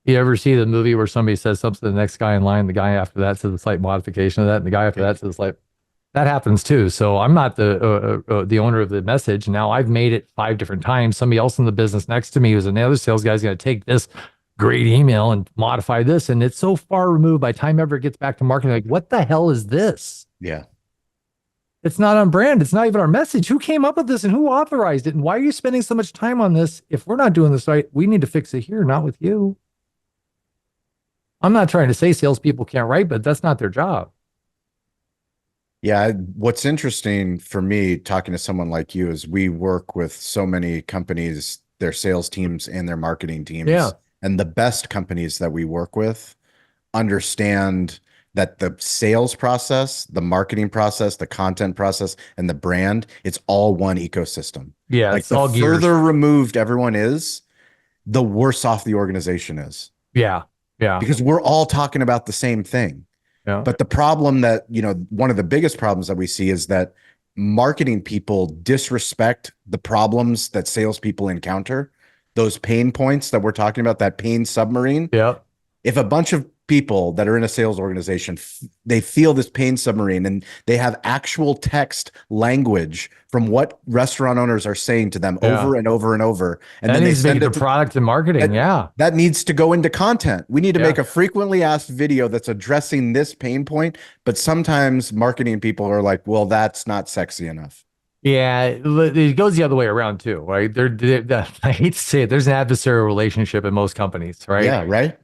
You ever see the movie where somebody says something to the next guy in line, the guy after that says a slight modification of that, and the guy after that says like, that happens too. So I'm not the owner of the message. Now I've made it 5 different times. Somebody else in the business next to me who's another sales guy is going to take this great email and modify this, and it's so far removed by the time ever it gets back to marketing. Like, what the hell is this? Yeah. It's not on brand. It's not even our message. Who came up with this and who authorized it? And why are you spending so much time on this? If we're not doing this right, we need to fix it here, not with you. I'm not trying to say salespeople can't write, but that's not their job. Yeah. What's interesting for me talking to someone like you is we work with so many companies, their sales teams and their marketing teams. Yeah. And the best companies that we work with understand that the sales process, the marketing process, the content process, and the brand, it's all one ecosystem. Yeah. Like it's all the gears. further removed everyone is, the worse off the organization is. Yeah. Yeah. Because we're all talking about the same thing. Yeah. But the problem that, one of the biggest problems that we see is that marketing people disrespect the problems that salespeople encounter, those pain points that we're talking about, that pain submarine. Yeah. If a bunch of people that are in a sales organization, they feel this pain submarine and they have actual text language from what restaurant owners are saying to them over and over and over. And that then needs they to be send the product and marketing. that needs to go into content. We need to make a frequently asked video that's addressing this pain point. But sometimes marketing people are like, well, that's not sexy enough. Yeah, it goes the other way around too, right? I hate to say it, there's an adversarial relationship in most companies, right? Yeah, right.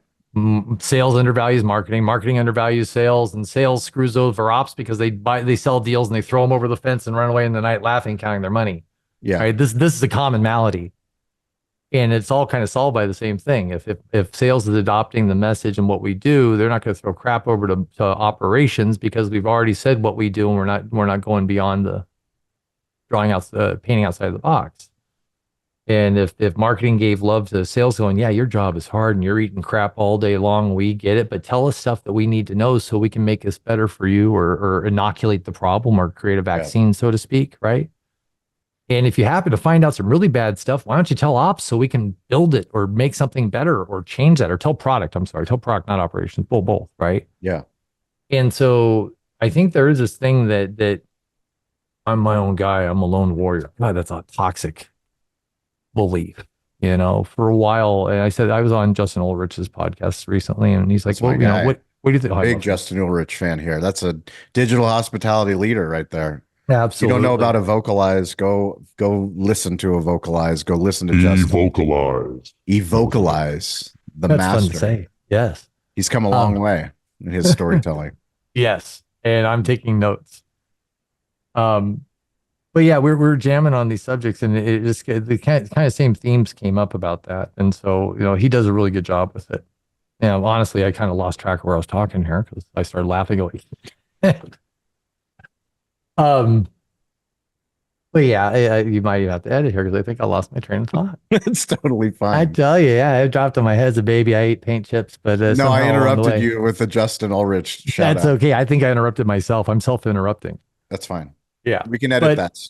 Sales undervalues marketing, marketing undervalues sales, and sales screws over ops because they sell deals and they throw them over the fence and run away in the night laughing, counting their money. Yeah, right. This is a common malady, and it's all kind of solved by the same thing. If sales is adopting the message and what we do, they're not going to throw crap over to operations because we've already said what we do, and we're not going beyond the painting outside the box. And if marketing gave love to sales going, yeah, your job is hard and you're eating crap all day long, we get it, but tell us stuff that we need to know so we can make this better for you or inoculate the problem or create a vaccine, so to speak, right? And if you happen to find out some really bad stuff, why don't you tell ops so we can build it or make something better or change that, or tell product, not operations, both, right? Yeah. And so I think there is this thing that I'm my own guy, I'm a lone warrior. God, that's a toxic belief, for a while. And I said, I was on Justin Ulrich's podcast recently, and he's like, That's my guy. what do you think? Big Justin Ulrich fan here. That's a digital hospitality leader right there. Absolutely. If you don't know about a vocalize, go listen to a vocalize. Go listen to Justin. Evocalize. The That's master. fun to say. Yes. He's come a long way in his storytelling. Yes. And I'm taking notes. But yeah, we're jamming on these subjects, and the kind of same themes came up about that. And so, he does a really good job with it. Honestly, I kind of lost track of where I was talking here because I started laughing away. But yeah, you might have to edit here because I think I lost my train of thought. It's totally fine. I tell you, yeah, I dropped on my head as a baby. I ate paint chips, but no, I interrupted you with the Justin Ulrich shout That's okay. I think I interrupted myself. I'm self-interrupting. That's fine. Yeah, we can edit that.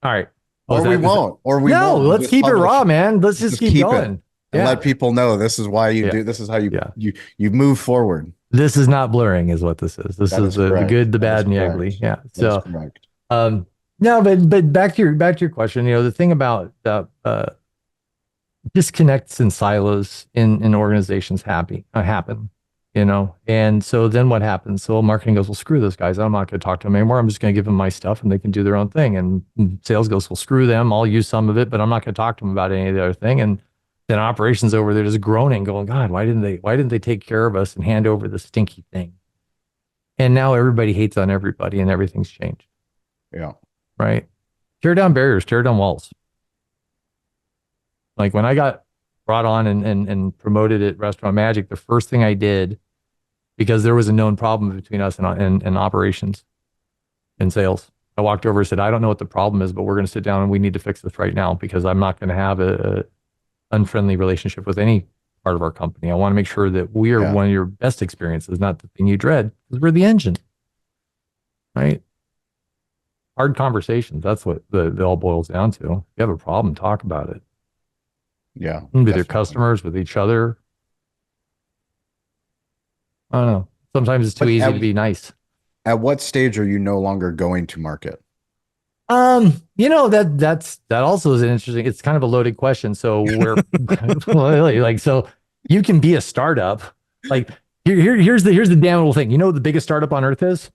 All right. Or we won't. No, let's keep it raw, man. Let's just keep going. And let people know this is why you do. This is how you move forward. This is not blurring, is what this is. This is the good, the bad, and the ugly. Yeah. So, no, but back to your question. The thing about disconnects and silos in organizations happen. And so then what happens? So marketing goes, well, screw those guys. I'm not going to talk to them anymore. I'm just going to give them my stuff and they can do their own thing. And sales goes, well, screw them. I'll use some of it, but I'm not going to talk to them about any of the other thing. And then operations over there just groaning, going, God, why didn't they take care of us and hand over the stinky thing? And now everybody hates on everybody and everything's changed. Yeah. Right. Tear down barriers, tear down walls. Like when I got brought on and promoted at Restaurant Magic, the first thing I did, because there was a known problem between us and operations and sales, I walked over and said, I don't know what the problem is, but we're going to sit down and we need to fix this right now because I'm not going to have a unfriendly relationship with any part of our company. I want to make sure that we are one of your best experiences, not the thing you dread, because we're the engine. Right? Hard conversations. That's what it all boils down to. If you have a problem, talk about it. Yeah. With your customers, with each other. I don't know. Sometimes it's too easy to be nice. At what stage are you no longer going to market? That also is an interesting, it's kind of a loaded question. So so you can be a startup. Like here's the damnable thing. You know what the biggest startup on earth is?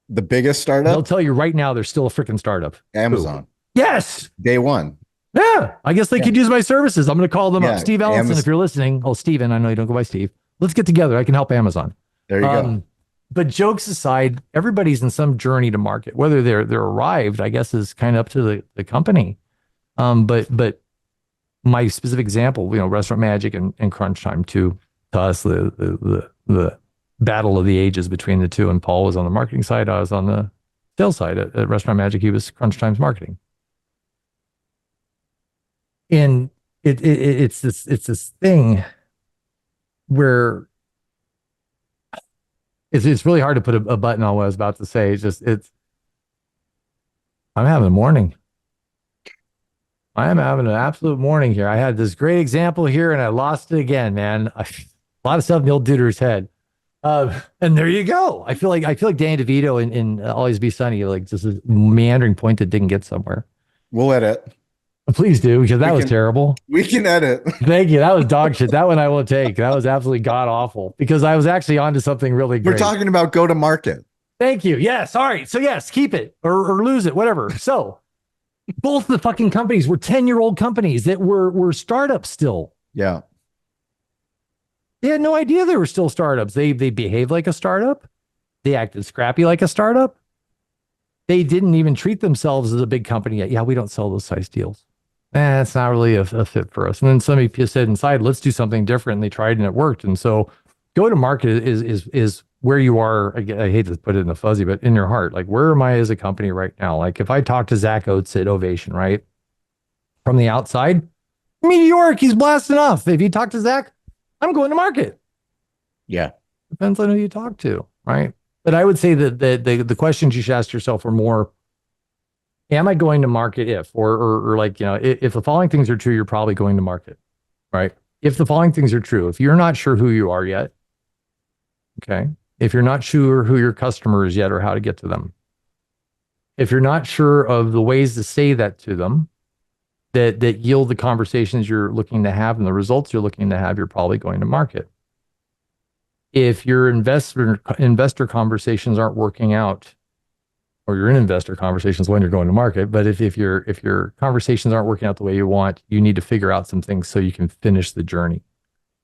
The biggest startup? They'll tell you right now they're still a freaking startup. Amazon. Ooh. Yes. Day one. Yeah. I guess they could use my services. I'm going to call them up. Steve Ellison, if you're listening. Oh, Steven, I know you don't go by Steve. Let's get together. I can help Amazon. There you go. But jokes aside, everybody's in some journey to market. Whether they're arrived, I guess, is kind of up to the company. But my specific example, Restaurant Magic and Crunch Time to us, the battle of the ages between the two. And Paul was on the marketing side. I was on the sales side at Restaurant Magic. He was Crunch Time's marketing. And it's this thing where it's really hard to put a button on what I was about to say. I'm having a morning. I am having an absolute morning here. I had this great example here and I lost it again, man. A lot of stuff in the old duder's head. And there you go. I feel like Danny DeVito in Always Be Sunny, like just a meandering point that didn't get somewhere. We'll edit. Please do, because that was terrible. We can edit. Thank you. That was dog shit. That one I won't take. That was absolutely god awful because I was actually onto something really great. We're talking about go to market. Thank you. Yes. All right. So yes, keep it or lose it, whatever. So both the fucking companies were 10-year-old companies that were startups still. Yeah. They had no idea they were still startups. They behaved like a startup. They acted scrappy like a startup. They didn't even treat themselves as a big company yet. Yeah, we don't sell those size deals. It's not really a fit for us. And then somebody said inside, let's do something different. And they tried and it worked. And so go to market is where you are. I hate to put it in a fuzzy, but in your heart, like where am I as a company right now? Like if I talk to Zach Oates at Ovation, right? From the outside, meteoric, he's blasting off. If you talk to Zach, I'm going to market. Yeah. Depends on who you talk to, right? But I would say that the questions you should ask yourself are more, am I going to market if, or like, if the following things are true, you're probably going to market, right? If the following things are true, if you're not sure who you are yet, okay. If you're not sure who your customer is yet or how to get to them, if you're not sure of the ways to say that to them, that yield the conversations you're looking to have and the results you're looking to have, you're probably going to market. If your investor conversations aren't working out, or you're in investor conversations when you're going to market, but if your conversations aren't working out the way you want, you need to figure out some things so you can finish the journey.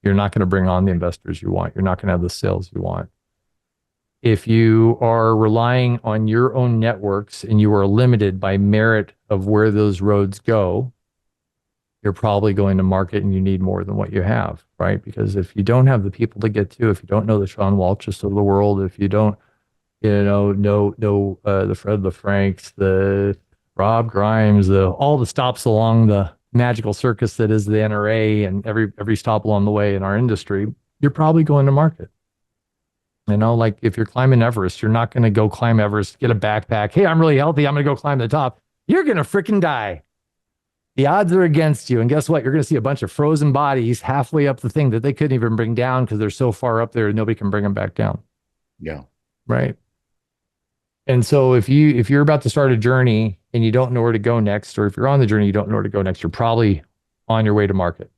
You're not going to bring on the investors you want. You're not going to have the sales you want. If you are relying on your own networks and you are limited by merit of where those roads go, you're probably going to market and you need more than what you have, right? Because if you don't have the people to get to, if you don't know the Sean Walches of the world, if you don't, know the Fred LaFrancs, the Rob Grimes, all the stops along the magical circus that is the NRA and every stop along the way in our industry, you're probably going to market. Like if you're climbing Everest, you're not going to go climb Everest, get a backpack. Hey, I'm really healthy. I'm going to go climb the top. You're going to freaking die. The odds are against you. And guess what? You're going to see a bunch of frozen bodies halfway up the thing that they couldn't even bring down because they're so far up there, nobody can bring them back down. Yeah. Right. And so if you're about to start a journey and you don't know where to go next, or if you're on the journey, you don't know where to go next, you're probably on your way to market.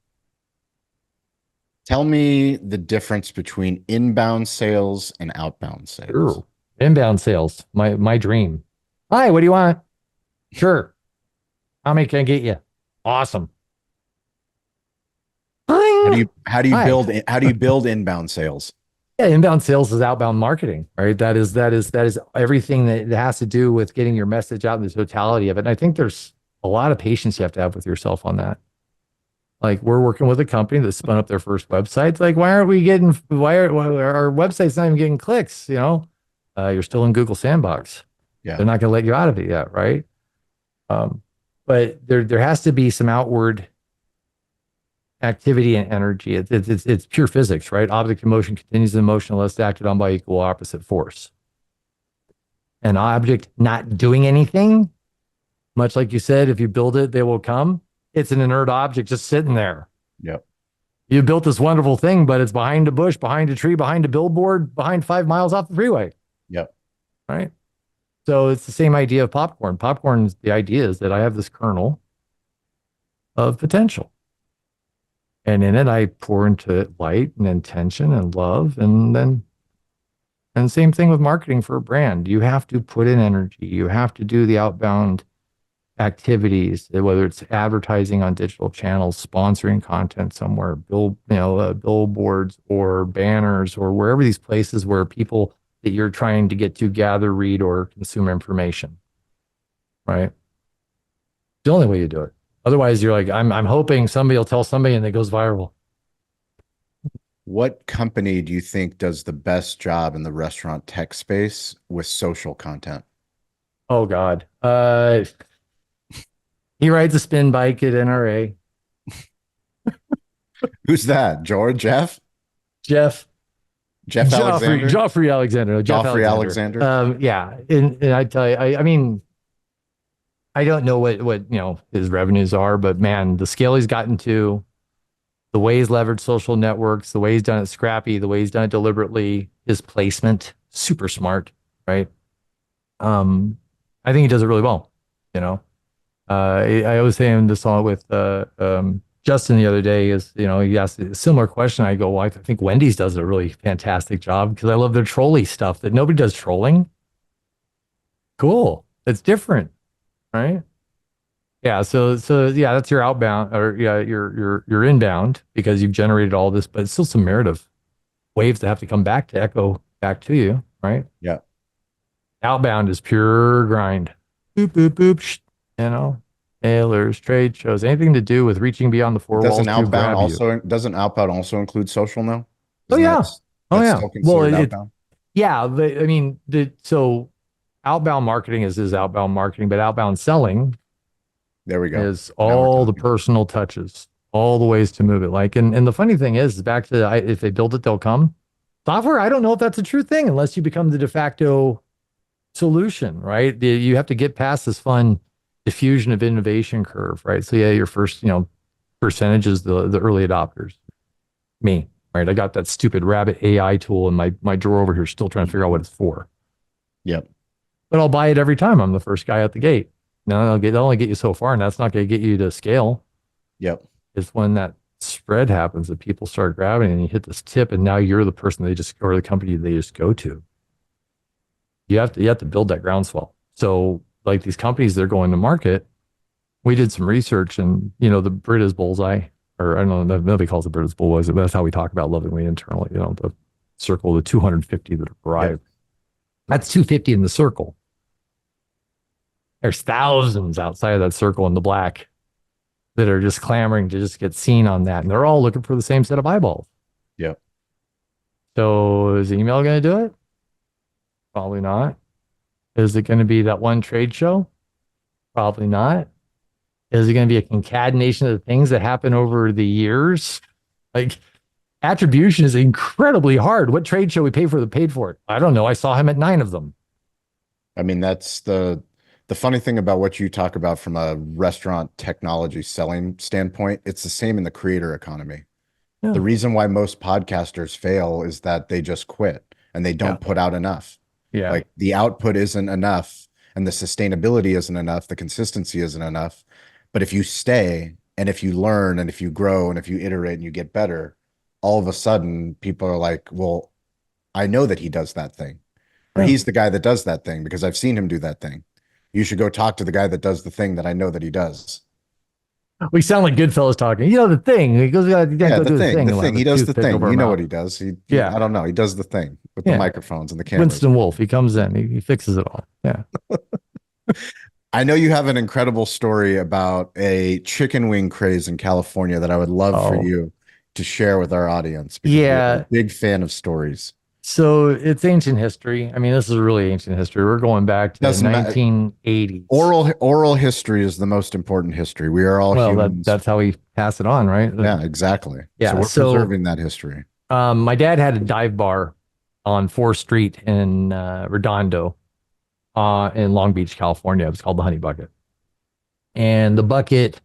Tell me the difference between inbound sales and outbound sales. Sure. Inbound sales, my dream. Hi, what do you want? Sure. How many can I get you? Awesome. How do you build inbound sales? Yeah, inbound sales is outbound marketing, right? That is everything that has to do with getting your message out in the totality of it. And I think there's a lot of patience you have to have with yourself on that. Like we're working with a company that spun up their first website. It's like, why are our website's not even getting clicks? You're still in Google Sandbox. Yeah. They're not going to let you out of it yet, right? But there has to be some outward activity and energy. It's pure physics, right? Object in motion continues in motion unless acted on by equal or opposite force. An object not doing anything, much like you said, if you build it, they will come. It's an inert object just sitting there. Yep. You built this wonderful thing, but it's behind a bush, behind a tree, behind a billboard, behind 5 miles off the freeway. Yep. Right. So it's the same idea of popcorn. Popcorn, the idea is that I have this kernel of potential. And in it, I pour into it light and intention and love. And same thing with marketing for a brand. You have to put in energy. You have to do the outbound activities, whether it's advertising on digital channels, sponsoring content somewhere, billboards or banners or wherever these places where people that you're trying to get to gather, read, or consume information. Right? The only way you do it. Otherwise, you're like, I'm hoping somebody will tell somebody and it goes viral. What company do you think does the best job in the restaurant tech space with social content? Oh, God. He rides a spin bike at NRA. Who's that? Jeff? Jeff Alexander? Joffrey Alexander. Joffrey Alexander. Yeah. And I tell you, I mean, I don't know what his revenues are, but man, the scale he's gotten to, the way he's leveraged social networks, the way he's done it scrappy, the way he's done it deliberately, his placement, super smart, right? I think he does it really well, I was saying this all with Justin the other day is, he asked a similar question. I go, well, I think Wendy's does a really fantastic job because I love their trolley stuff that nobody does trolling. Cool. It's different, right? Yeah. So yeah, that's your outbound or yeah, your inbound because you've generated all this, but it's still some narrative waves that have to come back to echo back to you, right? Yeah. Outbound is pure grind. Boop, boop, boop. Mailers, trade shows, anything to do with reaching beyond the four walls. Doesn't outbound also include social now? Outbound. Yeah. I mean, so outbound marketing is outbound marketing, but outbound selling. There we go. Is all the personal touches, all the ways to move it. Like, and the funny thing is back to if they build it, they'll come. Software, I don't know if that's a true thing unless you become the de facto solution, right? You have to get past this fun diffusion of innovation curve, right? So yeah, your first, percentage is the early adopters. Me, right? I got that stupid Rabbit AI tool in my drawer over here, still trying to figure out what it's for. Yep. But I'll buy it every time I'm the first guy at the gate. No, they'll only get you so far, and that's not going to get you to scale. Yep. It's when that spread happens that people start grabbing and you hit this tip, and now you're the person or the company they just go to. You have to build that groundswell. So like these companies, they're going to market. We did some research, and the Brita's bullseye, or I don't know, nobody calls it Brita's bullseye, but that's how we talk about lovingly internally. The circle, the 250 that arrive. Yep. That's 250 in the circle. There's thousands outside of that circle in the black that are just clamoring to just get seen on that. And they're all looking for the same set of eyeballs. Yep. So is email going to do it? Probably not. Is it going to be that one trade show? Probably not. Is it going to be a concatenation of the things that happen over the years? Like attribution is incredibly hard. What trade show we paid for it? I don't know. I saw him at 9 of them. I mean, that's the funny thing about what you talk about from a restaurant technology selling standpoint. It's the same in the creator economy. Yeah. The reason why most podcasters fail is that they just quit and they don't put out enough. Yeah. Like the output isn't enough and the sustainability isn't enough. The consistency isn't enough. But if you stay and if you learn and if you grow and if you iterate and you get better, all of a sudden people are like, well, I know that he does that thing. Or he's the guy that does that thing because I've seen him do that thing. You should go talk to the guy that does the thing that I know that he does. We sound like Goodfellas talking. The thing. He goes, the thing. He does the thing. You know what he does. I don't know. He does the thing with the microphones and the cameras. Winston Wolfe. He comes in. He fixes it all. Yeah. I know you have an incredible story about a chicken wing craze in California that I would love for you to share with our audience. Because you're a big fan of stories. So it's ancient history. I mean, this is really ancient history. We're going back to the 1980s. Oral history is the most important history. We are all humans. That's how we pass it on, right? Yeah, exactly. Yeah, so we're preserving that history. My dad had a dive bar on 4th Street in Redondo in Long Beach, California. It was called the Honey Bucket. And the bucket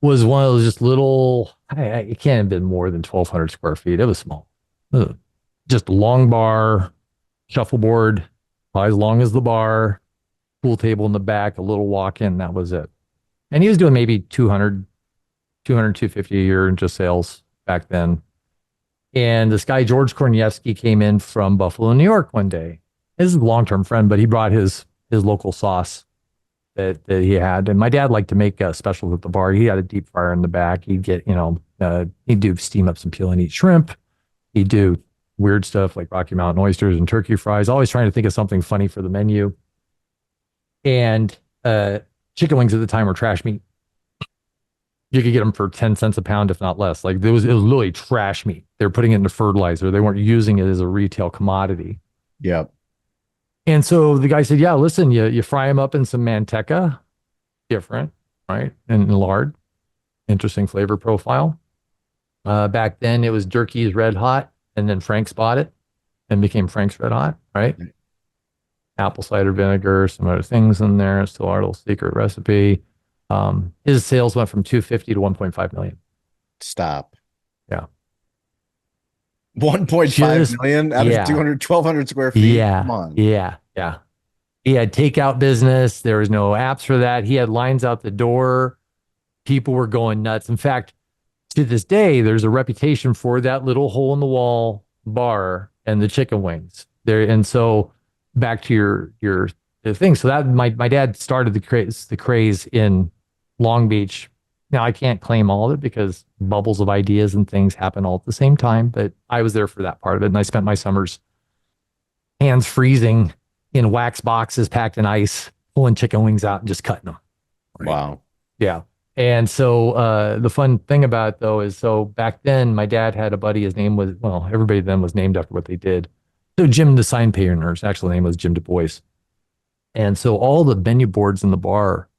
was one of those just little, it can't have been more than 1,200 square feet. It was small. Just a long bar, shuffleboard, probably as long as the bar, pool table in the back, a little walk-in. That was it. And he was doing maybe 250 a year in just sales back then. And this guy, George Korniewski, came in from Buffalo, New York one day. This is a long-term friend, but he brought his local sauce that he had. And my dad liked to make specials at the bar. He had a deep fryer in the back. He'd get, he'd do steam up some peel and eat shrimp. He'd do weird stuff like Rocky Mountain oysters and turkey fries, always trying to think of something funny for the menu. And chicken wings at the time were trash meat. You could get them for 10 cents a pound, if not less. Like it was literally trash meat. They were putting it into fertilizer. They weren't using it as a retail commodity. Yep. And so the guy said, yeah, listen, you fry them up in some manteca, different, right? And lard, interesting flavor profile. Back then it was Durkee's Red Hot. And then Frank's bought it and became Frank's Red Hot, right? Apple cider vinegar, some other things in there. It's still our little secret recipe. His sales went from 250 to 1.5 million. Stop. Yeah. 1.5 million out of 1,200 square feet. Yeah. Come on. Yeah. He had takeout business. There was no apps for that. He had lines out the door. People were going nuts. In fact, to this day, there's a reputation for that little hole in the wall bar and the chicken wings there. And so back to your thing. So that my dad started the craze in Long Beach. Now I can't claim all of it because bubbles of ideas and things happen all at the same time, but I was there for that part of it. And I spent my summers hands freezing in wax boxes packed in ice, pulling chicken wings out and just cutting them. Right? Wow. Yeah. And so the fun thing about it, though, is so back then, my dad had a buddy. His name was, everybody then was named after what they did. So Jim, the sign painter's actual name was Jim Du Bois. And so all the menu boards in the bar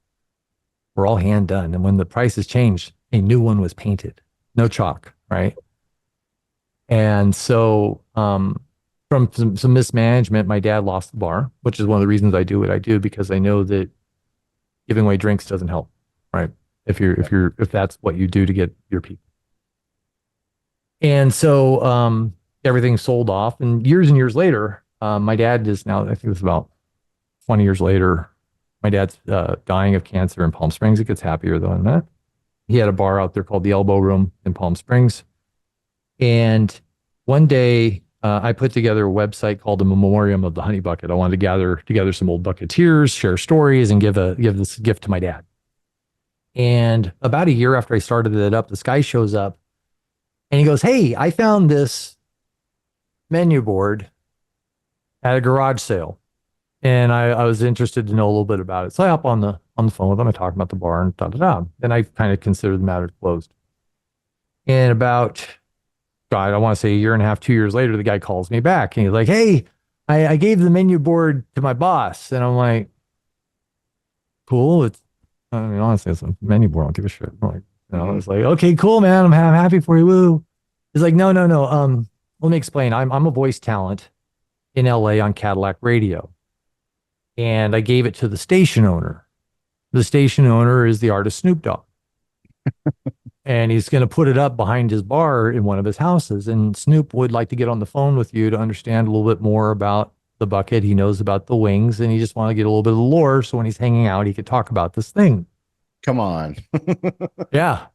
were all hand done. And when the prices changed, a new one was painted. No chalk, right? And so from some mismanagement, my dad lost the bar, which is one of the reasons I do what I do, because I know that giving away drinks doesn't help, right? If that's what you do to get your people. And so everything sold off, and years later, my dad is now, I think it was about 20 years later, my dad's dying of cancer in Palm Springs. It gets happier though in that. He had a bar out there called the Elbow Room in Palm Springs. And one day I put together a website called the Memoriam of the Honey Bucket. I wanted to gather together some old bucketeers, share stories, and give this gift to my dad. And about a year after I started it up, this guy shows up and he goes, "Hey, I found this menu board at a garage sale. And I was interested to know a little bit about it." So I hop on the phone with him. I talk about the bar and da-da-da. Then I kind of considered the matter closed. And about, God, I want to say a year and a half, 2 years later, the guy calls me back and he's like, "Hey, I gave the menu board to my boss." And I'm like, "Cool. I mean, honestly, it's a menu board. I don't give a shit." I'm like, I was like, "Okay, cool, man. I'm happy for you. Woo." He's like, No. Let me explain. I'm a voice talent in LA on Cadillac radio. And I gave it to the station owner. The station owner is the artist Snoop Dogg. And he's going to put it up behind his bar in one of his houses. And Snoop would like to get on the phone with you to understand a little bit more about the bucket. He knows about the wings, and he just wanted to get a little bit of the lore. So when he's hanging out, he could talk about this thing. Come on. Yeah.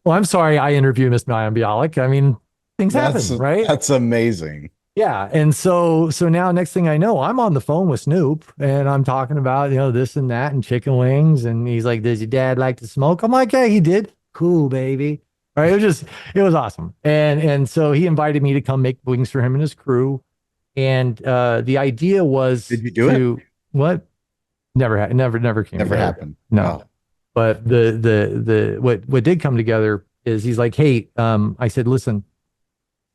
Well, I'm sorry I interviewed Miss Mayim Bialik. I mean, things happen, right? That's amazing. Yeah. And so now next thing I know, I'm on the phone with Snoop and I'm talking about, this and that and chicken wings. And he's like, "Does your dad like to smoke?" I'm like, "Yeah, he did." "Cool, baby." All right. It was awesome. And so he invited me to come make wings for him and his crew. And the idea was, did you do it? What? Never came. Never together. happened. No. But what did come together is he's like, "Hey," I said, "Listen,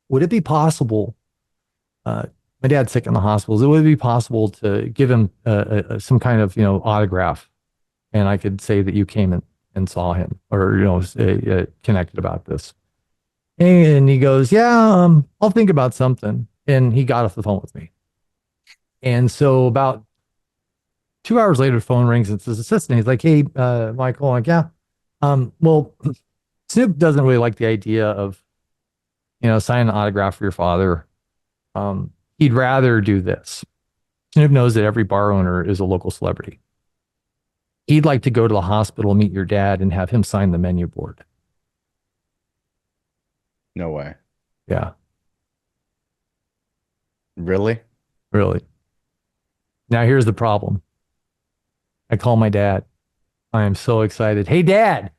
would it be possible? My dad's sick in the hospital. Would it be possible to give him some kind of autograph, and I could say that you came and saw him, or connected about this?" And he goes, "Yeah, I'll think about something." And he got off the phone with me. And so about 2 hours later, the phone rings and it's his assistant. He's like, "Hey, Michael." I'm like, "Yeah. Well, Snoop doesn't really like the idea of signing an autograph for your father. He'd rather do this. Snoop knows that every bar owner is a local celebrity. He'd like to go to the hospital, meet your dad, and have him sign the menu board." No way. Yeah. Really? Really. Now here's the problem. I call my dad. I am so excited. "Hey, Dad,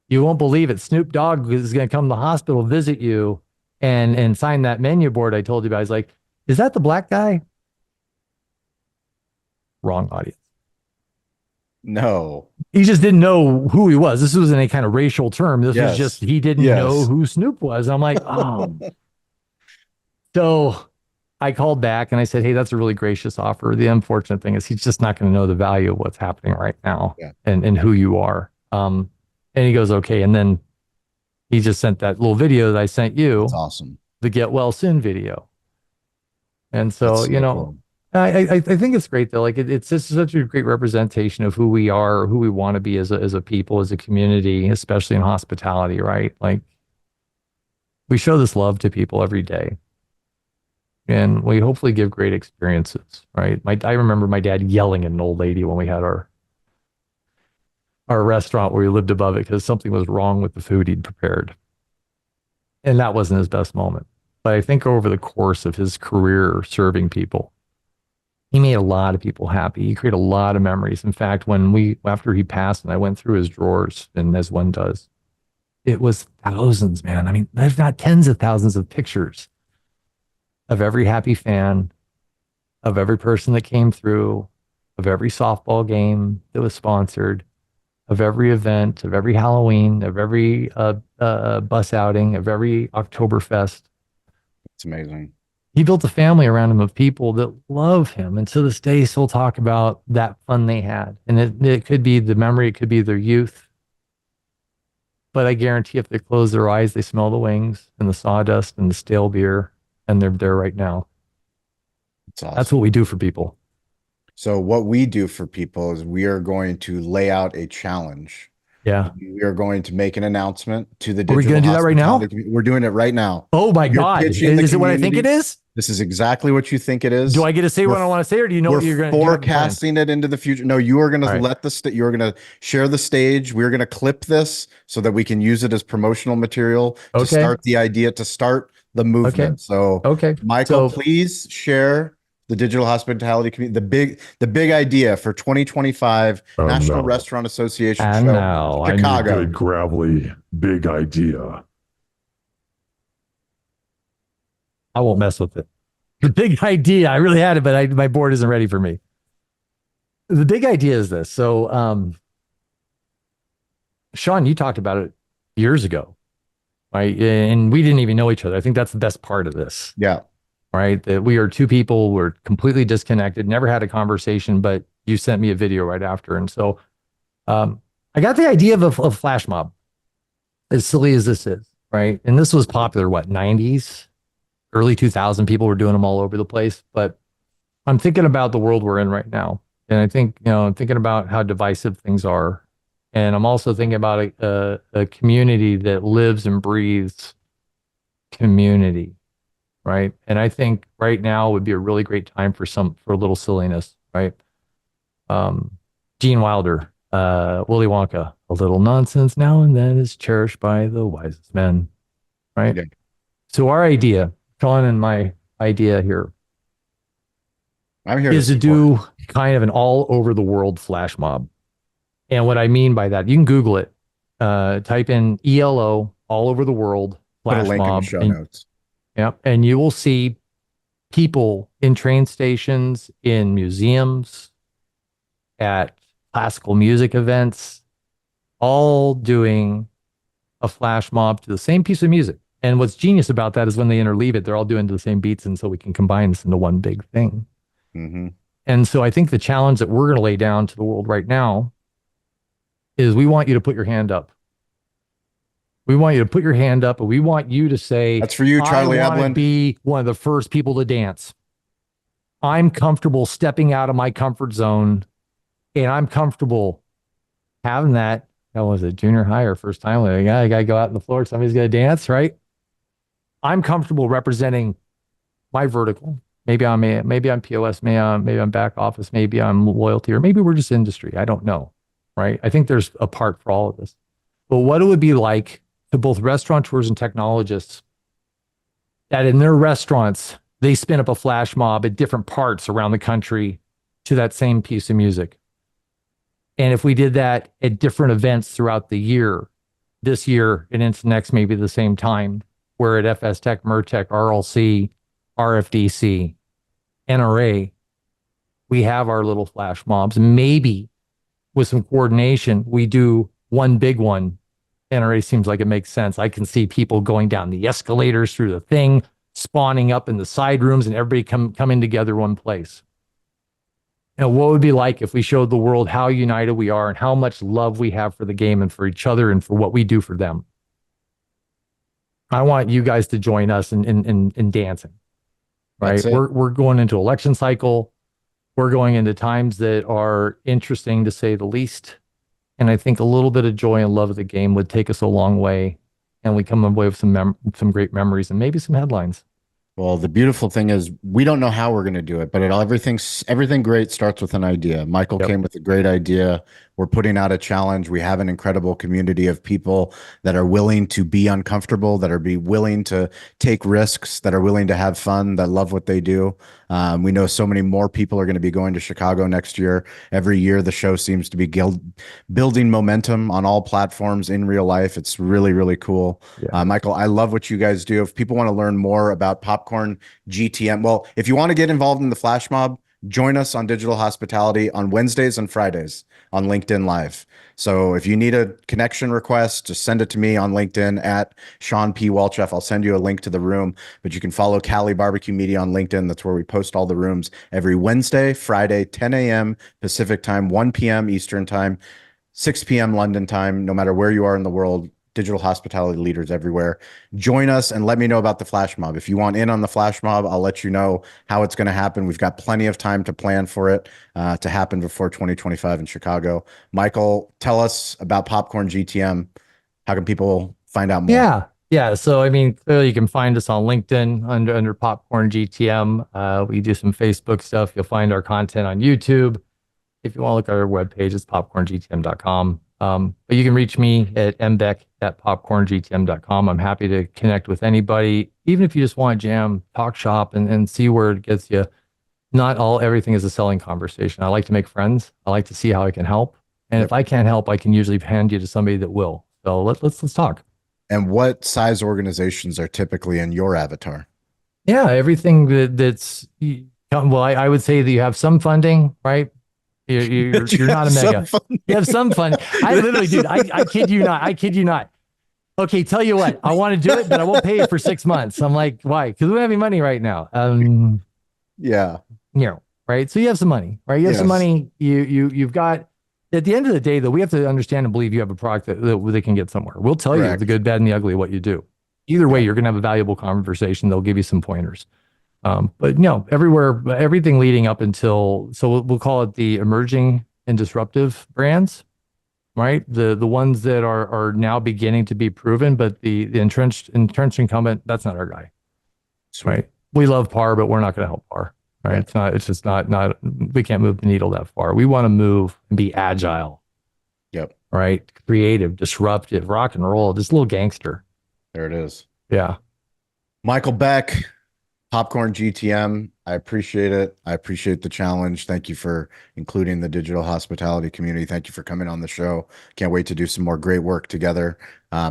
you won't believe it. Snoop Dogg is going to come to the hospital, visit you, and sign that menu board I told you about." He's like, "Is that the black guy?" Wrong audience. No. He just didn't know who he was. This wasn't any kind of racial term. This Yes. was just, he didn't Yes. know who Snoop was. I'm like, oh. So I called back and I said, "Hey, that's a really gracious offer. The unfortunate thing is he's just not going to know the value of what's happening right now, and who you are." And he goes, "Okay." And then he just sent that little video that I sent you. That's awesome. The Get Well Soon video. And so, cool. I think it's great though. Like it's just such a great representation of who we are, who we want to be as a people, as a community, especially in hospitality, right? Like we show this love to people every day. And we hopefully give great experiences, right? I remember my dad yelling at an old lady when we had our restaurant where we lived above it because something was wrong with the food he'd prepared. And that wasn't his best moment. But I think over the course of his career serving people, he made a lot of people happy. He created a lot of memories. In fact, after he passed and I went through his drawers, and as one does, it was thousands, man. I mean, there's not tens of thousands of pictures of every happy fan, of every person that came through, of every softball game that was sponsored, of every event, of every Halloween, of every bus outing, of every Oktoberfest. It's amazing. He built a family around him of people that love him. And to this day, still talk about that fun they had. And it could be the memory, it could be their youth. But I guarantee if they close their eyes, they smell the wings and the sawdust and the stale beer. And they're there right now. It's awesome. That's what we do for people. So what we do for people is we are going to lay out a challenge. Yeah. We are going to make an announcement to the Are we digital going to do that right now? hospitality community. We're doing it right now. Oh my You're God. pitching the Is it what I think it community. is? This is exactly what you think it is. Do I get to say what I want to say, or do you know what you're going to do? Forecasting it into the future. No, you are going to All right. you're going to share the stage. We're going to clip this so that we can use it as promotional material to Okay. start the idea, to start the movement. Okay. Michael, please share the digital hospitality community, the big idea for 2025 National Restaurant Association And show, now Chicago. I need a good, gravelly, big idea. I won't mess with it. The big idea, I really had it, but my board isn't ready for me. The big idea is this. So, Sean, you talked about it years ago, right? And we didn't even know each other. I think that's the best part of this. Yeah. Right. That we are two people, we're completely disconnected, never had a conversation, but you sent me a video right after. And so I got the idea of a flash mob, as silly as this is, right? And this was popular, what, 90s? Early 2000, people were doing them all over the place. But I'm thinking about the world we're in right now. And I think, I'm thinking about how divisive things are. And I'm also thinking about a community that lives and breathes community, right? And I think right now would be a really great time for a little silliness, right? Gene Wilder, Willy Wonka, a little nonsense now and then is cherished by the wisest men, right? Yeah. So our idea, Sean and my idea here, is to do kind of an all over the world flash mob. And what I mean by that, you can Google it, type in ELO, all over the world flash mob. Put a link in the show notes. Yep. And you will see people in train stations, in museums, at classical music events, all doing a flash mob to the same piece of music. And what's genius about that is when they interleave it, they're all doing the same beats. And so we can combine this into one big thing. Mm-hmm. And so I think the challenge that we're going to lay down to the world right now is we want you to put your hand up. We want you to put your hand up, and we want you to say, that's for you, Charlie I want Eblin. to be one of the first people to dance. I'm comfortable stepping out of my comfort zone, and I'm comfortable having that. That was a junior high or first time. Like, I got to go out on the floor. Somebody's going to dance, right? I'm comfortable representing my vertical. Maybe I'm POS, maybe I'm back office, maybe I'm loyalty, or maybe we're just industry. I don't know, right? I think there's a part for all of this. But what it would be like to both restaurateurs and technologists that in their restaurants, they spin up a flash mob at different parts around the country to that same piece of music. And if we did that at different events throughout the year, this year and into next, maybe the same time, where at FS Tech, MERTEC, RLC, RFDC, NRA, we have our little flash mobs. Maybe with some coordination, we do one big one. NRA seems like it makes sense. I can see people going down the escalators through the thing, spawning up in the side rooms, and everybody coming together one place. And what would it be like if we showed the world how united we are and how much love we have for the game and for each other and for what we do for them? I want you guys to join us in dancing, right? We're going into election cycle. We're going into times that are interesting to say the least. And I think a little bit of joy and love of the game would take us a long way. And we come away with some great memories and maybe some headlines. Well, the beautiful thing is we don't know how we're going to do it, but everything great starts with an idea. Michael came with a great idea. We're putting out a challenge. We have an incredible community of people that are willing to be uncomfortable, that are willing to take risks, that are willing to have fun, that love what they do. We know so many more people are going to be going to Chicago next year. Every year, the show seems to be building momentum on all platforms in real life. It's really, really cool. Yeah. Michael, I love what you guys do. If people want to learn more about Popcorn GTM, well, if you want to get involved in the flash mob, join us on Digital Hospitality on Wednesdays and Fridays on LinkedIn Live. So if you need a connection request, just send it to me on LinkedIn at Sean P. Walchef. I'll send you a link to the room, but you can follow Cali Barbecue Media on LinkedIn. That's where we post all the rooms every Wednesday, Friday, 10 a.m. Pacific time, 1 p.m. Eastern time, 6 p.m. London time. No matter where you are in the world, digital hospitality leaders everywhere. Join us and let me know about the flash mob. If you want in on the flash mob, I'll let you know how it's going to happen. We've got plenty of time to plan for it to happen before 2025 in Chicago. Michael, tell us about Popcorn GTM. How can people find out more? Yeah. So, I mean, clearly you can find us on LinkedIn under Popcorn GTM. We do some Facebook stuff. You'll find our content on YouTube. If you want to look at our webpage, it's popcorngtm.com. But you can reach me at mbeck@popcorngtm.com. I'm happy to connect with anybody, even if you just want to jam, talk shop, and see where it gets you. Not everything is a selling conversation. I like to make friends. I like to see how I can help. And if I can't help, I can usually hand you to somebody that will. So let's talk. And what size organizations are typically in your avatar? Yeah, everything that's well, I would say that you have some funding, right? You're not a mega. You have some fun. I literally, dude, I kid you not. I kid you not. Okay, tell you what, I want to do it, but I won't pay it for 6 months. I'm like, why? Because we don't have any money right now. Yeah. Right. So you have some money, right? You have some money. You've got. At the end of the day, though, we have to understand and believe you have a product that they can get somewhere. We'll tell you the good, bad, and the ugly of what you do. Either way, you're going to have a valuable conversation. They'll give you some pointers. But everywhere, everything leading up until, so we'll call it the emerging and disruptive brands, right? The ones that are now beginning to be proven, but the entrenched incumbent, that's not our guy. Sweet. Right? We love PAR, but we're not going to help PAR. Right. It's just not, we can't move the needle that far. We want to move and be agile. Yep. Right. Creative, disruptive, rock and roll, just a little gangster. There it is. Yeah. Michael Beck, Popcorn GTM. I appreciate it. I appreciate the challenge. Thank you for including the digital hospitality community. Thank you for coming on the show. Can't wait to do some more great work together.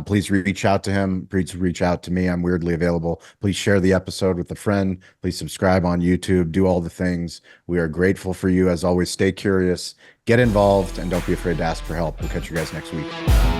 Please reach out to him. Please reach out to me. I'm weirdly available. Please share the episode with a friend. Please subscribe on YouTube. Do all the things. We are grateful for you. As always, stay curious, get involved, and don't be afraid to ask for help. We'll catch you guys next week.